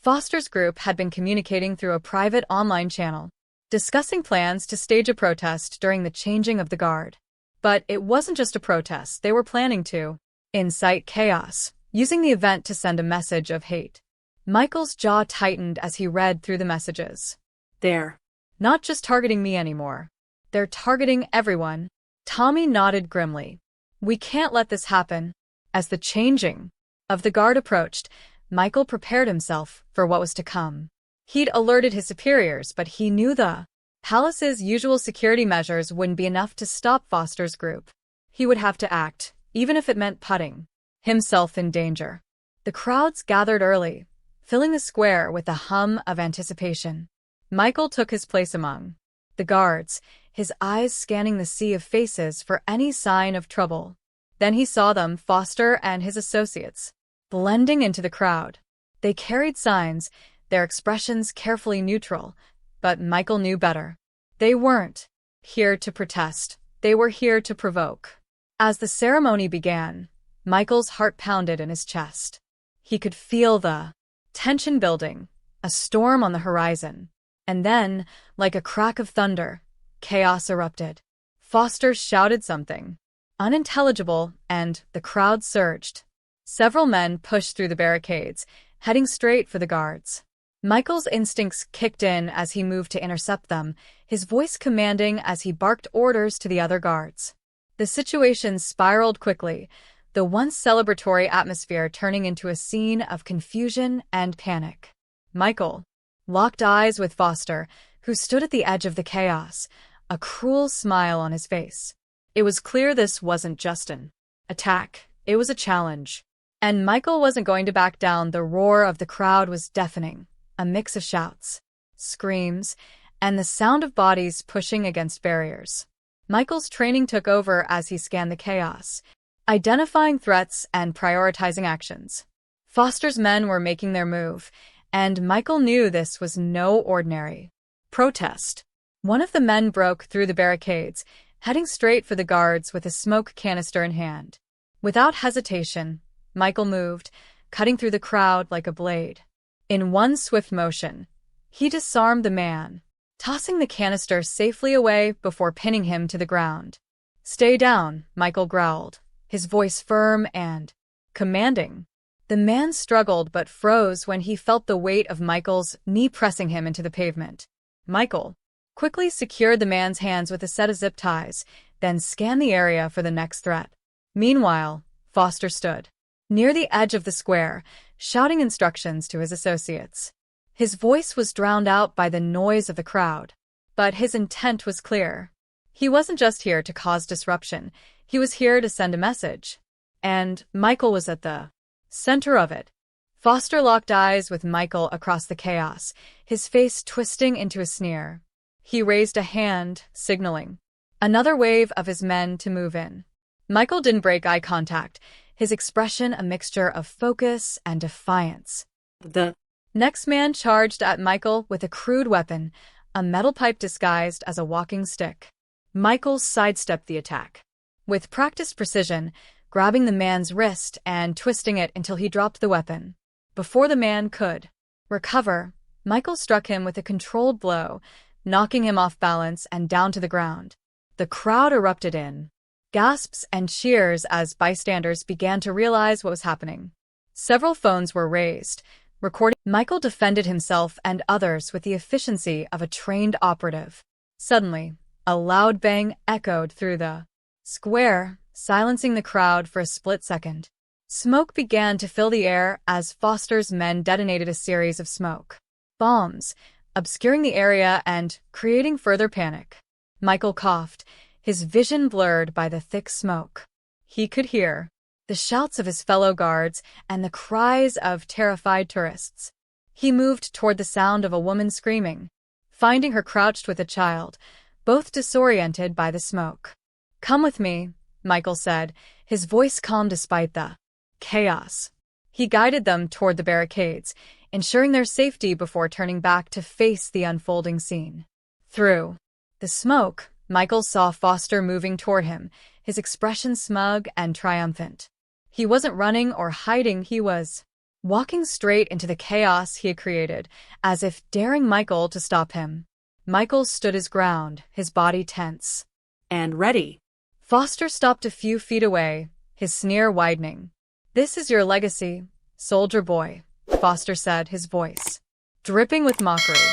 Foster's group had been communicating through a private online channel, discussing plans to stage a protest during the changing of the guard. But it wasn't just a protest, they were planning to incite chaos, using the event to send a message of hate. Michael's jaw tightened as he read through the messages. "They're not just targeting me anymore. They're targeting everyone." Tommy nodded grimly. "We can't let this happen." As the changing of the guard approached, Michael prepared himself for what was to come. He'd alerted his superiors, but he knew the palace's usual security measures wouldn't be enough to stop Foster's group. He would have to act, even if it meant putting himself in danger. The crowds gathered early, filling the square with a hum of anticipation. Michael took his place among the guards, his eyes scanning the sea of faces for any sign of trouble. Then he saw them, Foster and his associates, blending into the crowd. They carried signs, their expressions carefully neutral, but Michael knew better. They weren't here to protest, they were here to provoke. As the ceremony began, Michael's heart pounded in his chest. He could feel the tension building, a storm on the horizon. And then, like a crack of thunder, chaos erupted. Foster shouted something unintelligible, and the crowd surged. Several men pushed through the barricades, heading straight for the guards. Michael's instincts kicked in as he moved to intercept them, his voice commanding as he barked orders to the other guards. The situation spiraled quickly, the once celebratory atmosphere turning into a scene of confusion and panic. Michael locked eyes with Foster, who stood at the edge of the chaos, a cruel smile on his face. It was clear this wasn't just an attack, it was a challenge. And Michael wasn't going to back down. The roar of the crowd was deafening, a mix of shouts, screams, and the sound of bodies pushing against barriers. Michael's training took over as he scanned the chaos, identifying threats and prioritizing actions. Foster's men were making their move, and Michael knew this was no ordinary protest. One of the men broke through the barricades, heading straight for the guards with a smoke canister in hand. Without hesitation, Michael moved, cutting through the crowd like a blade. In one swift motion, he disarmed the man, tossing the canister safely away before pinning him to the ground. "Stay down," Michael growled, his voice firm and commanding. The man struggled but froze when he felt the weight of Michael's knee pressing him into the pavement. Michael quickly secured the man's hands with a set of zip ties, then scanned the area for the next threat. Meanwhile, Foster stood near the edge of the square, shouting instructions to his associates. His voice was drowned out by the noise of the crowd, but his intent was clear. He wasn't just here to cause disruption, he was here to send a message. And Michael was at the center of it. Foster locked eyes with Michael across the chaos, his face twisting into a sneer. He raised a hand, signaling another wave of his men to move in. Michael didn't break eye contact, his expression a mixture of focus and defiance. The next man charged at Michael with a crude weapon, a metal pipe disguised as a walking stick. Michael sidestepped the attack with practiced precision, grabbing the man's wrist and twisting it until he dropped the weapon. Before the man could recover, Michael struck him with a controlled blow, knocking him off balance and down to the ground. The crowd erupted in gasps and cheers as bystanders began to realize what was happening. Several phones were raised, recording. Michael defended himself and others with the efficiency of a trained operative. Suddenly, a loud bang echoed through the square, silencing the crowd for a split second. Smoke began to fill the air as Foster's men detonated a series of smoke bombs, obscuring the area and creating further panic. Michael coughed, his vision blurred by the thick smoke. He could hear the shouts of his fellow guards and the cries of terrified tourists. He moved toward the sound of a woman screaming, finding her crouched with a child, both disoriented by the smoke. "Come with me," Michael said, his voice calm despite the chaos. He guided them toward the barricades, ensuring their safety before turning back to face the unfolding scene. Through the smoke, Michael saw Foster moving toward him, his expression smug and triumphant. He wasn't running or hiding, he was walking straight into the chaos he had created, as if daring Michael to stop him. Michael stood his ground, his body tense And ready. Foster stopped a few feet away, his sneer widening. "This is your legacy, soldier boy," Foster said, his voice dripping with mockery,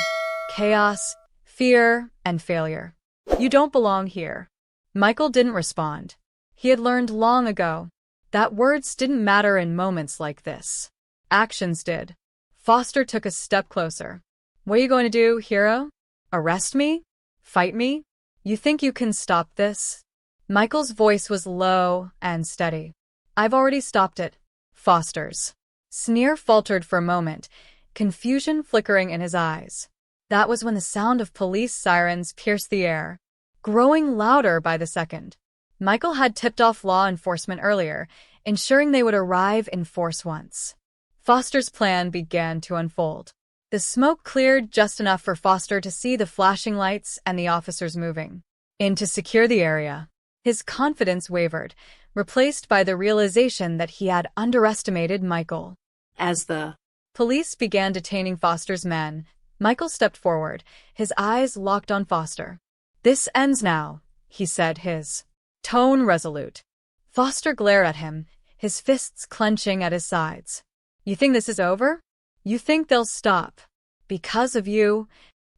chaos, fear, and failure. "You don't belong here." Michael didn't respond. He had learned long ago that words didn't matter in moments like this. Actions did. Foster took a step closer. "What are you going to do, hero? Arrest me? Fight me? You think you can stop this?" Michael's voice was low and steady. "I've already stopped it." Foster's sneer faltered for a moment, confusion flickering in his eyes. That was when the sound of police sirens pierced the air, growing louder by the second. Michael had tipped off law enforcement earlier, ensuring they would arrive in force once. Foster's plan began to unfold. The smoke cleared just enough for Foster to see the flashing lights and the officers moving in to secure the area. His confidence wavered, replaced by the realization that he had underestimated Michael. As the police began detaining Foster's men, Michael stepped forward, his eyes locked on Foster. "This ends now," he said, his tone resolute. Foster glared at him, his fists clenching at his sides. "You think this is over? You think they'll stop because of you?"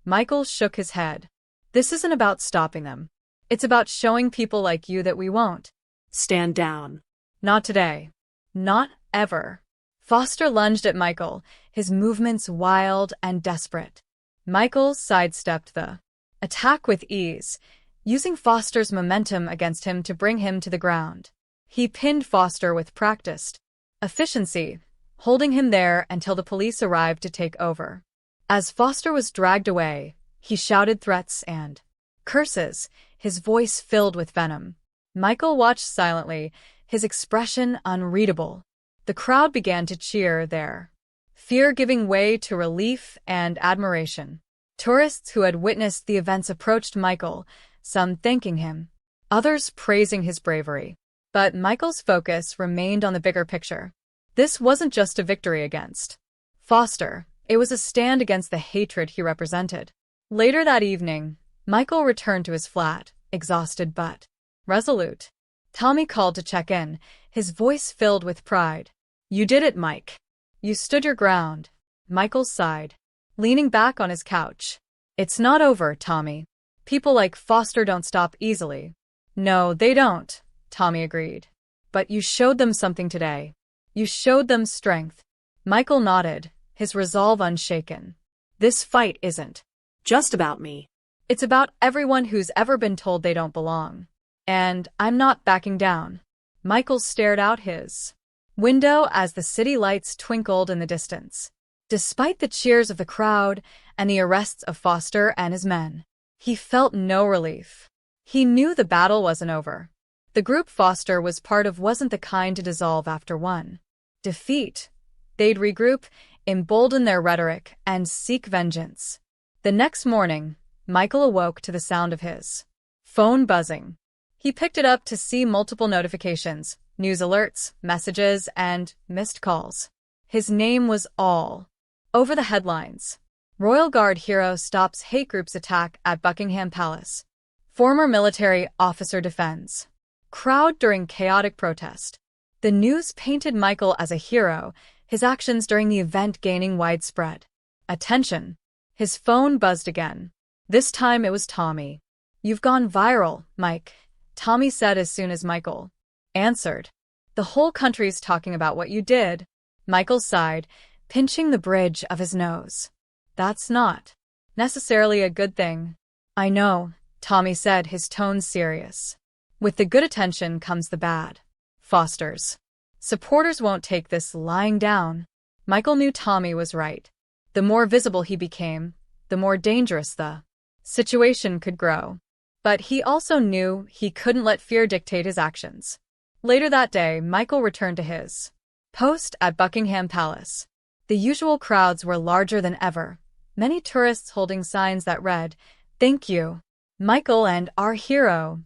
Michael shook his head. "This isn't about stopping them. It's about showing people like you that we won't stand down. Not today. Not ever." Foster lunged at Michael, his movements wild and desperate. Michael sidestepped the attack with ease, using Foster's momentum against him to bring him to the ground. He pinned Foster with practiced efficiency, holding him there until the police arrived to take over. As Foster was dragged away, he shouted threats and curses, his voice filled with venom. Michael watched silently, his expression unreadable. The crowd began to cheer, their fear giving way to relief and admiration. Tourists who had witnessed the events approached Michael, some thanking him, others praising his bravery. But Michael's focus remained on the bigger picture. This wasn't just a victory against Foster, it was a stand against the hatred he represented. Later that evening, Michael returned to his flat, exhausted but resolute. Tommy called to check in, his voice filled with pride. "You did it, Mike. You stood your ground." Michael sighed, leaning back on his couch. "It's not over, Tommy. People like Foster don't stop easily." "No, they don't," Tommy agreed. "But you showed them something today. You showed them strength." Michael nodded, his resolve unshaken. "This fight isn't just about me. It's about everyone who's ever been told they don't belong. And I'm not backing down." Michael stared out his window as the city lights twinkled in the distance. Despite the cheers of the crowd and the arrests of Foster and his men, he felt no relief. He knew the battle wasn't over. The group Foster was part of wasn't the kind to dissolve after one defeat. They'd regroup, embolden their rhetoric, and seek vengeance. The next morning, Michael awoke to the sound of his phone buzzing. He picked it up to see multiple notifications, news alerts, messages, and missed calls. His name was all over the headlines. Royal Guard hero stops hate group's attack at Buckingham Palace. Former military officer defends crowd during chaotic protest. The news painted Michael as a hero, his actions during the event gaining widespread attention. His phone buzzed again. This time it was Tommy. "You've gone viral, Mike," Tommy said as soon as Michael answered. "The whole country's talking about what you did." Michael sighed, pinching the bridge of his nose. "That's not necessarily a good thing." "I know," Tommy said, his tone serious. "With the good attention comes the bad. Foster's supporters won't take this lying down." Michael knew Tommy was right. The more visible he became, the more dangerous the situation could grow. But he also knew he couldn't let fear dictate his actions. Later that day, Michael returned to his post at Buckingham Palace. The usual crowds were larger than ever, many tourists holding signs that read, "Thank you, Michael and our hero."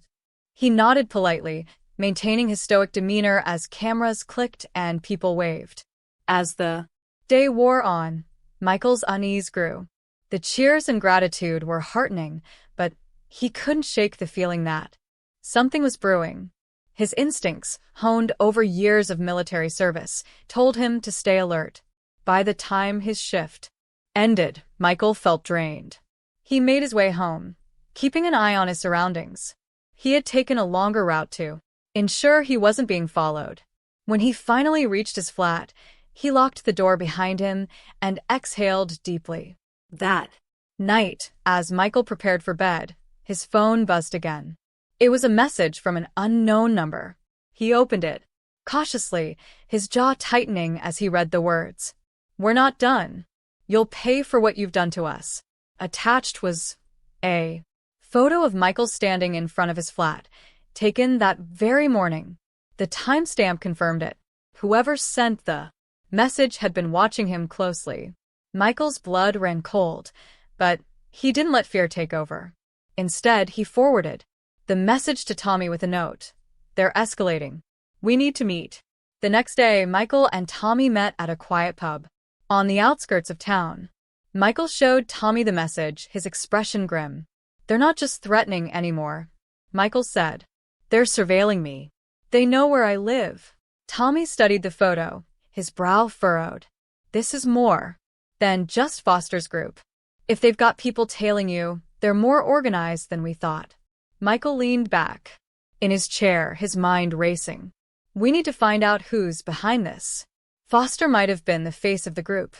He nodded politely, maintaining his stoic demeanor as cameras clicked and people waved. As the day wore on, Michael's unease grew. The cheers and gratitude were heartening, but he couldn't shake the feeling that something was brewing. His instincts, honed over years of military service, told him to stay alert. By the time his shift ended, Michael felt drained. He made his way home, keeping an eye on his surroundings. He had taken a longer route to ensure he wasn't being followed. When he finally reached his flat, he locked the door behind him and exhaled deeply. That night, as Michael prepared for bed, his phone buzzed again. It was a message from an unknown number. He opened it cautiously, his jaw tightening as he read the words. "We're not done. You'll pay for what you've done to us." Attached was a photo of Michael standing in front of his flat, taken that very morning. The timestamp confirmed it. Whoever sent the message had been watching him closely. Michael's blood ran cold, but he didn't let fear take over. Instead, he forwarded the message to Tommy with a note. "They're escalating. We need to meet." The next day, Michael and Tommy met at a quiet pub on the outskirts of town. Michael showed Tommy the message, his expression grim. "They're not just threatening anymore," Michael said. "They're surveilling me. They know where I live." Tommy studied the photo, his brow furrowed. "This is more than just Foster's group. If they've got people tailing you, they're more organized than we thought." Michael leaned back in his chair, his mind racing. "We need to find out who's behind this. Foster might have been the face of the group,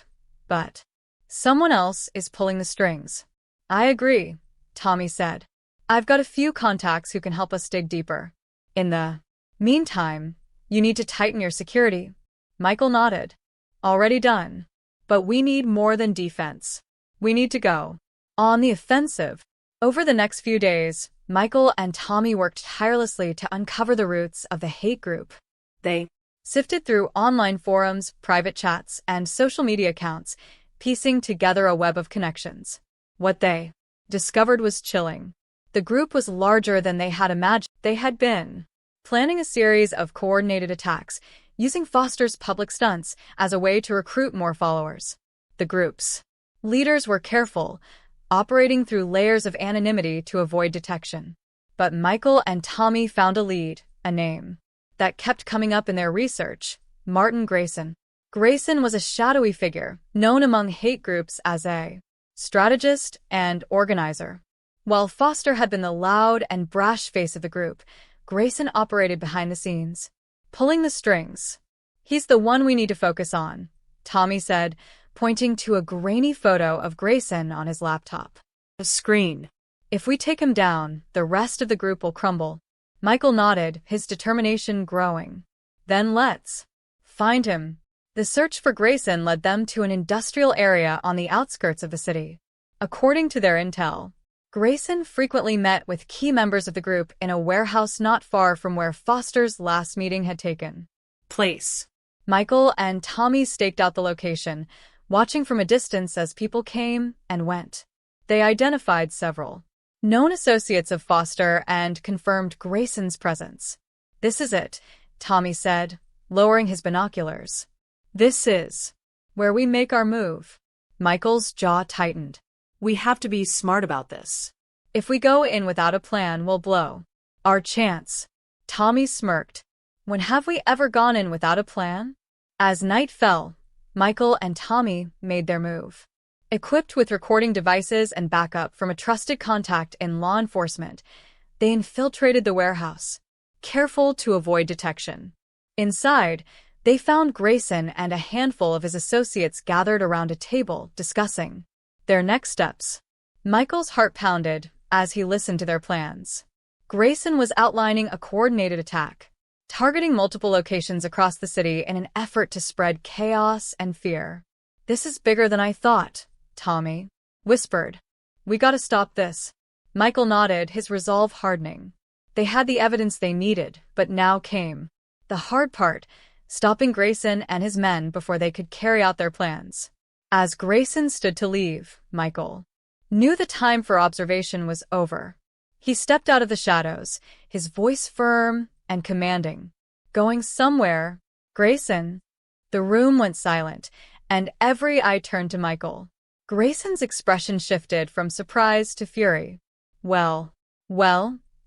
but someone else is pulling the strings." "I agree," Tommy said. "I've got a few contacts who can help us dig deeper. In the meantime, you need to tighten your security." Michael nodded. "Already done. But we need more than defense. We need to go on the offensive." Over the next few days, Michael and Tommy worked tirelessly to uncover the roots of the hate group. They sifted through online forums, private chats, and social media accounts, piecing together a web of connections. What they discovered was chilling. The group was larger than they had imagined. They had been planning a series of coordinated attacks, using Foster's public stunts as a way to recruit more followers. The group's leaders were careful, operating through layers of anonymity to avoid detection. But Michael and Tommy found a lead, a name that kept coming up in their research: Martin Grayson. Grayson was a shadowy figure, known among hate groups as a strategist and organizer. While Foster had been the loud and brash face of the group, Grayson operated behind the scenes, pulling the strings. "He's the one we need to focus on," Tommy said, pointing to a grainy photo of Grayson on his laptop. "A screen. "If we take him down, the rest of the group will crumble." Michael nodded, his determination growing. "Then let's find him." The search for Grayson led them to an industrial area on the outskirts of the city. According to their intel, Grayson frequently met with key members of the group in a warehouse not far from where Foster's last meeting had taken place. Michael and Tommy staked out the location, watching from a distance as people came and went. They identified several known associates of Foster and confirmed Grayson's presence. "This is it," Tommy said, lowering his binoculars. "This is where we make our move." Michael's jaw tightened. "We have to be smart about this. "If we go in without a plan, we'll blow our chance." Tommy smirked. "When have we ever gone in without a plan?" As night fell, Michael and Tommy made their move. Equipped with recording devices and backup from a trusted contact in law enforcement, they infiltrated the warehouse, careful to avoid detection. Inside, they found Grayson and a handful of his associates gathered around a table discussing their next steps. Michael's heart pounded as he listened to their plans. Grayson was outlining a coordinated attack, targeting multiple locations across the city in an effort to spread chaos and fear. "This is bigger than I thought," Tommy whispered. "We gotta stop this." Michael nodded, his resolve hardening. They had the evidence they needed, but now came the hard part: stopping Grayson and his men before they could carry out their plans. As Grayson stood to leave, Michael knew the time for observation was over. He stepped out of the shadows, his voice firm and commanding. "Going somewhere, Grayson?" The room went silent, and every eye turned to Michael. Grayson's expression shifted from surprise to fury. Well,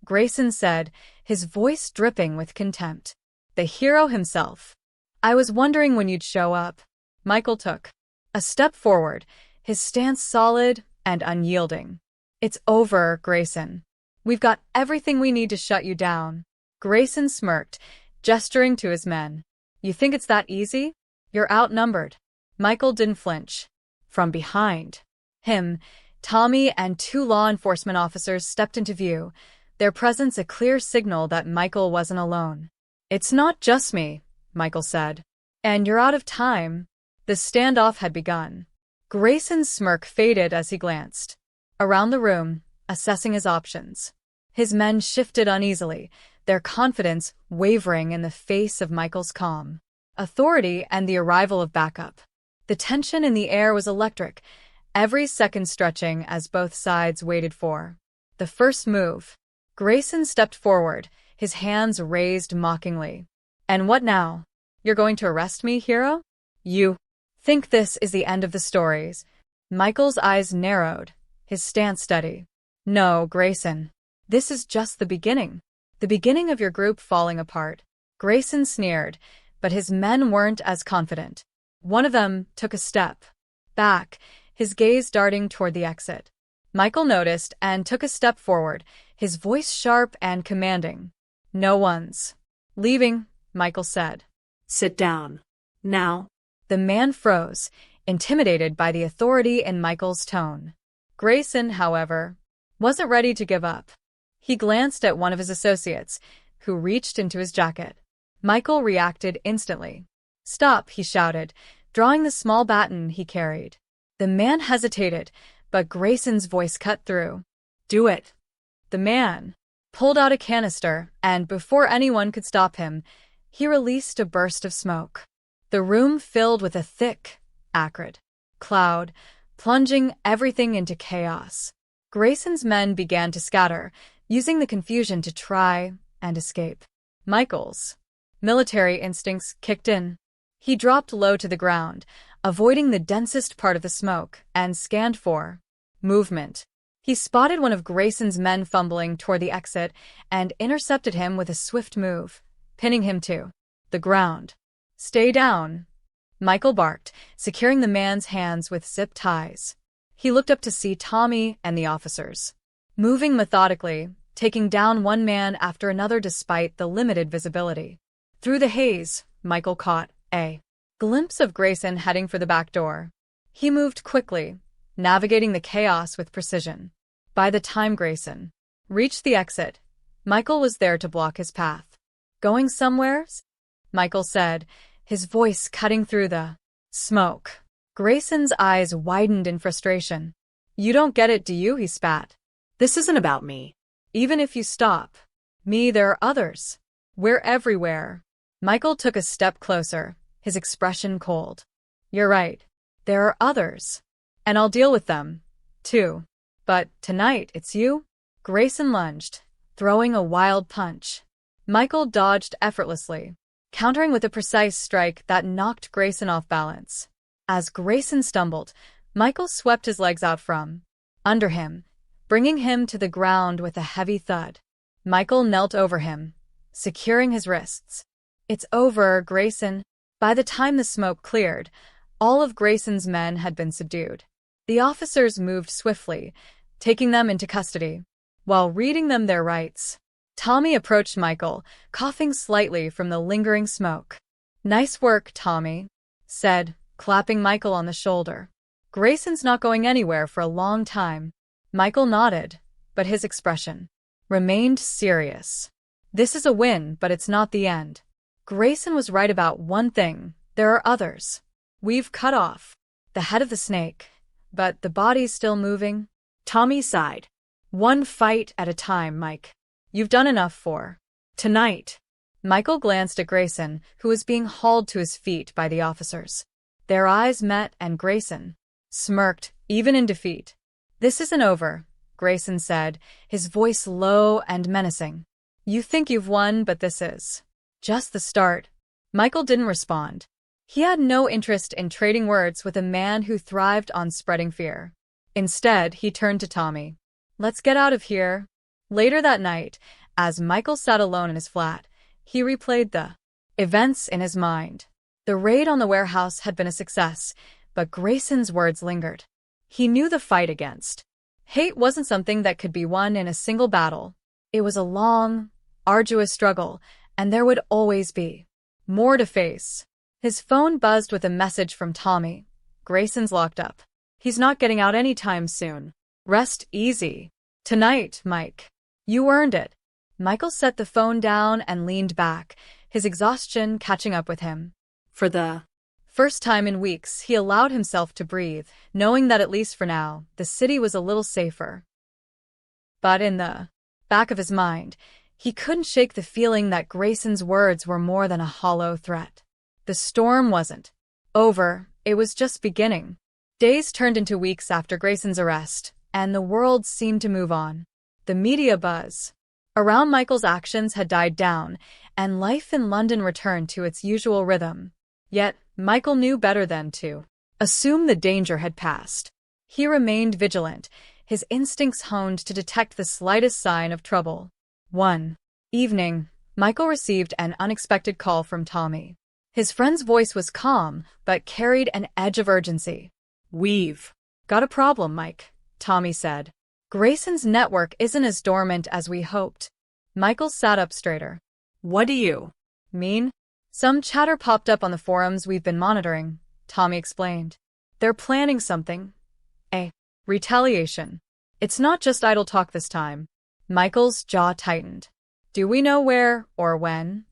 Grayson said, his voice dripping with contempt. "The hero himself. I was wondering when you'd show up." Michael took a step forward, his stance solid and unyielding. "It's over, Grayson. We've got everything we need to shut you down." Grayson smirked, gesturing to his men. "You think it's that easy? You're outnumbered." Michael didn't flinch. From behind him, Tommy and 2 law enforcement officers stepped into view, their presence a clear signal that Michael wasn't alone. "It's not just me," Michael said. "And you're out of time." The standoff had begun. Grayson's smirk faded as he glanced around the room, assessing his options. His men shifted uneasily, their confidence wavering in the face of Michael's calm authority and the arrival of backup. The tension in the air was electric, every second stretching as both sides waited for the first move. Grayson stepped forward, his hands raised mockingly. "And what now? You're going to arrest me, hero? You think this is the end of the stories?" Michael's eyes narrowed, his stance steady. "No, Grayson. This is just the beginning. The beginning of your group falling apart." Grayson sneered, but his men weren't as confident. One of them took a step back, his gaze darting toward the exit. Michael noticed and took a step forward, his voice sharp and commanding. "No one's leaving," Michael said. "Sit down. Now." The man froze, intimidated by the authority in Michael's tone. Grayson, however, wasn't ready to give up. He glanced at one of his associates, who reached into his jacket. Michael reacted instantly. "Stop," he shouted, drawing the small baton he carried. The man hesitated, but Grayson's voice cut through. "Do it." The man pulled out a canister, and before anyone could stop him, he released a burst of smoke. The room filled with a thick, acrid cloud, plunging everything into chaos. Grayson's men began to scatter, using the confusion to try and escape. Michael's military instincts kicked in. He dropped low to the ground, avoiding the densest part of the smoke, and scanned for movement. He spotted one of Grayson's men fumbling toward the exit and intercepted him with a swift move, pinning him to the ground. "Stay down," Michael barked, securing the man's hands with zip ties. He looked up to see Tommy and the officers moving methodically, taking down one man after another despite the limited visibility. Through the haze, Michael caught a glimpse of Grayson heading for the back door. He moved quickly, navigating the chaos with precision. By the time Grayson reached the exit, Michael was there to block his path. "Going somewheres?" Michael said, his voice cutting through the smoke. Grayson's eyes widened in frustration. "You don't get it, do you?" he spat. This isn't about me. "Even if you stop me, there are others. We're everywhere." Michael took a step closer, his expression cold. "You're right. There are others. And I'll deal with them, too. But tonight, it's you?" Grayson lunged, throwing a wild punch. Michael dodged effortlessly, countering with a precise strike that knocked Grayson off balance. As Grayson stumbled, Michael swept his legs out from under him, bringing him to the ground with a heavy thud. Michael knelt over him, securing his wrists. "It's over, Grayson." By the time the smoke cleared, all of Grayson's men had been subdued. The officers moved swiftly, taking them into custody, while reading them their rights. Tommy approached Michael, coughing slightly from the lingering smoke. "Nice work, Tommy," said, clapping Michael on the shoulder. "Grayson's not going anywhere for a long time." Michael nodded, but his expression remained serious. "This is a win, but it's not the end. Grayson was right about one thing. There are others. We've cut off the head of the snake, but the body's still moving." Tommy sighed. "One fight at a time, Mike. You've done enough for tonight." Michael glanced at Grayson, who was being hauled to his feet by the officers. Their eyes met and Grayson smirked, even in defeat. "This isn't over," Grayson said, his voice low and menacing. "You think you've won, but this is just the start." Michael didn't respond. He had no interest in trading words with a man who thrived on spreading fear. Instead, he turned to Tommy. "Let's get out of here." Later that night, as Michael sat alone in his flat, he replayed the events in his mind. The raid on the warehouse had been a success, but Grayson's words lingered. He knew the fight against hate wasn't something that could be won in a single battle. It was a long, arduous struggle, and there would always be more to face. His phone buzzed with a message from Tommy. "Grayson's locked up. He's not getting out anytime soon. Rest easy tonight, Mike. You earned it." Michael set the phone down and leaned back, his exhaustion catching up with him. For the first time in weeks, he allowed himself to breathe, knowing that at least for now, the city was a little safer. But in the back of his mind, he couldn't shake the feeling that Grayson's words were more than a hollow threat. The storm wasn't over, it was just beginning. Days turned into weeks after Grayson's arrest, and the world seemed to move on. The media buzz around Michael's actions had died down, and life in London returned to its usual rhythm. Yet, Michael knew better than to assume the danger had passed. He remained vigilant, his instincts honed to detect the slightest sign of trouble. One evening, Michael received an unexpected call from Tommy. His friend's voice was calm, but carried an edge of urgency. "We've got a problem, Mike," Tommy said. "Grayson's network isn't as dormant as we hoped." Michael sat up straighter. What do you mean? "Some chatter popped up on the forums we've been monitoring," Tommy explained. "They're planning something. A retaliation. It's not just idle talk this time." Michael's jaw tightened. "Do we know where or when?"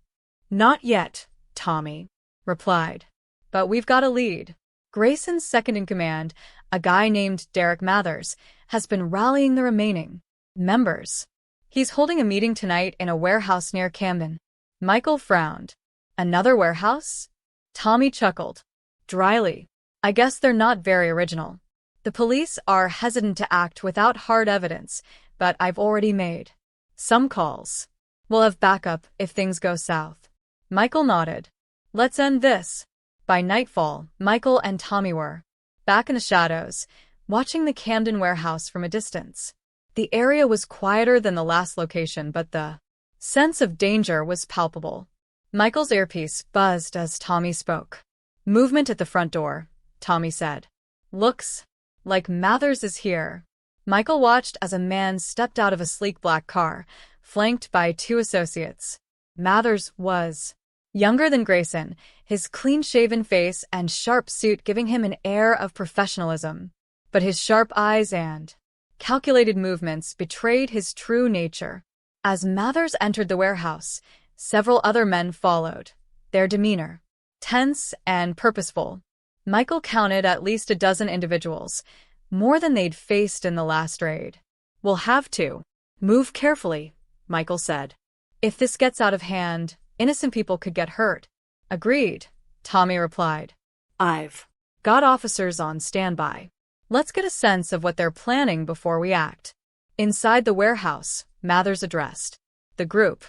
"Not yet," Tommy replied. "But we've got a lead. Grayson's second-in-command, a guy named Derek Mathers, has been rallying the remaining members. He's holding a meeting tonight in a warehouse near Camden." Michael frowned. "Another warehouse?" Tommy chuckled dryly. "I guess they're not very original. The police are hesitant to act without hard evidence, but I've already made some calls. We'll have backup if things go south. Michael nodded. Let's end this. By nightfall, Michael and Tommy were back in the shadows, watching the Camden warehouse from a distance. The area was quieter than the last location, but the sense of danger was palpable. Michael's earpiece buzzed as Tommy spoke. Movement at the front door, Tommy said. Looks like Mathers is here. Michael watched as a man stepped out of a sleek black car, flanked by two associates. Mathers was younger than Grayson, his clean-shaven face and sharp suit giving him an air of professionalism. But his sharp eyes and calculated movements betrayed his true nature. As Mathers entered the warehouse, several other men followed, their demeanor tense and purposeful. Michael counted at least a dozen individuals, more than they'd faced in the last raid. We'll have to move carefully, Michael said. If this gets out of hand, innocent people could get hurt. Agreed, Tommy replied. I've got officers on standby. Let's get a sense of what they're planning before we act. Inside the warehouse, Mathers addressed the group.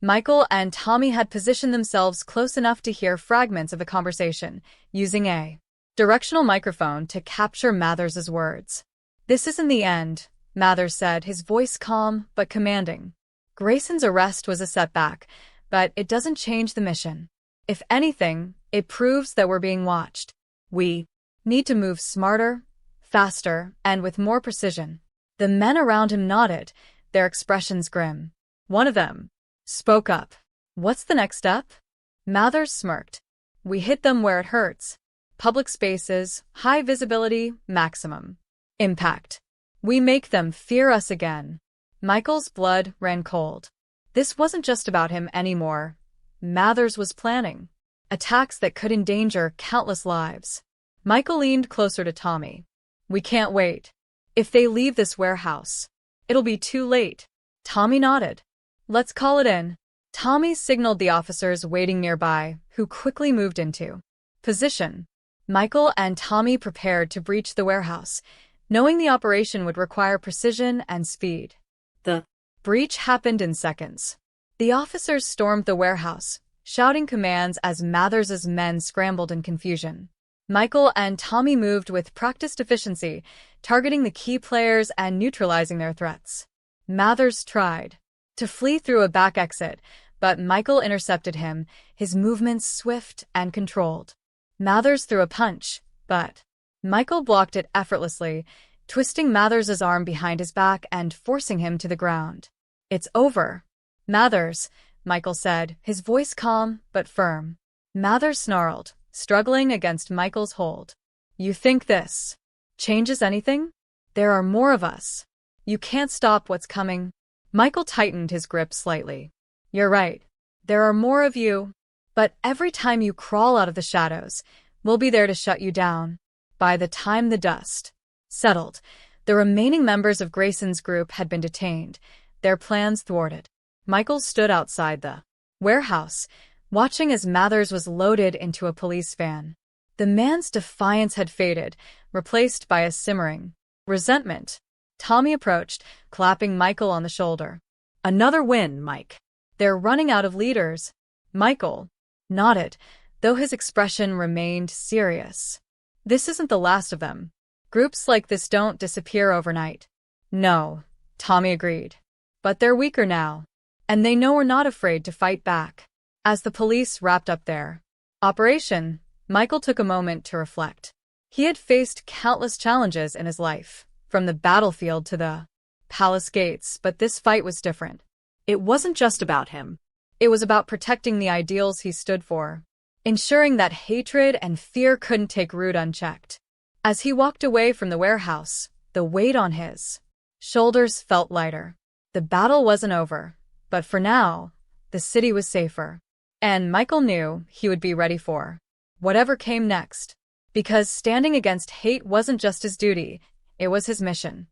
Michael and Tommy had positioned themselves close enough to hear fragments of the conversation, using a directional microphone to capture Mathers' words. This isn't the end, Mathers said, his voice calm but commanding. Grayson's arrest was a setback, but it doesn't change the mission. If anything, it proves that we're being watched. We need to move smarter, faster, and with more precision. The men around him nodded, their expressions grim. One of them spoke up. What's the next step? Mathers smirked. We hit them where it hurts. Public spaces, high visibility, maximum impact. We make them fear us again. Michael's blood ran cold. This wasn't just about him anymore. Mathers was planning attacks that could endanger countless lives. Michael leaned closer to Tommy. We can't wait. If they leave this warehouse, it'll be too late. Tommy nodded. Let's call it in. Tommy signaled the officers waiting nearby, who quickly moved into position. Michael and Tommy prepared to breach the warehouse, knowing the operation would require precision and speed. The breach happened in seconds. The officers stormed the warehouse, shouting commands as Mathers' men scrambled in confusion. Michael and Tommy moved with practiced efficiency, targeting the key players and neutralizing their threats. Mathers tried to flee through a back exit, but Michael intercepted him, his movements swift and controlled. Mathers threw a punch, but Michael blocked it effortlessly, twisting Mathers' arm behind his back and forcing him to the ground. It's over. Mathers, Michael said, his voice calm but firm. Mathers snarled, struggling against Michael's hold. You think this changes anything? There are more of us. You can't stop what's coming. Michael tightened his grip slightly. You're right. There are more of you. But every time you crawl out of the shadows, we'll be there to shut you down. By the time the dust settled, the remaining members of Grayson's group had been detained, their plans thwarted. Michael stood outside the warehouse, watching as Mathers was loaded into a police van. The man's defiance had faded, replaced by a simmering resentment. Tommy approached, clapping Michael on the shoulder. Another win, Mike. They're running out of leaders. Michael nodded, though his expression remained serious. This isn't the last of them. Groups like this don't disappear overnight. No, Tommy agreed. But they're weaker now, and they know we're not afraid to fight back. As the police wrapped up their operation, Michael took a moment to reflect. He had faced countless challenges in his life, from the battlefield to the palace gates, but this fight was different. It wasn't just about him. It was about protecting the ideals he stood for, ensuring that hatred and fear couldn't take root unchecked. As he walked away from the warehouse, the weight on his shoulders felt lighter. The battle wasn't over, but for now, the city was safer. And Michael knew he would be ready for whatever came next, because standing against hate wasn't just his duty, it was his mission.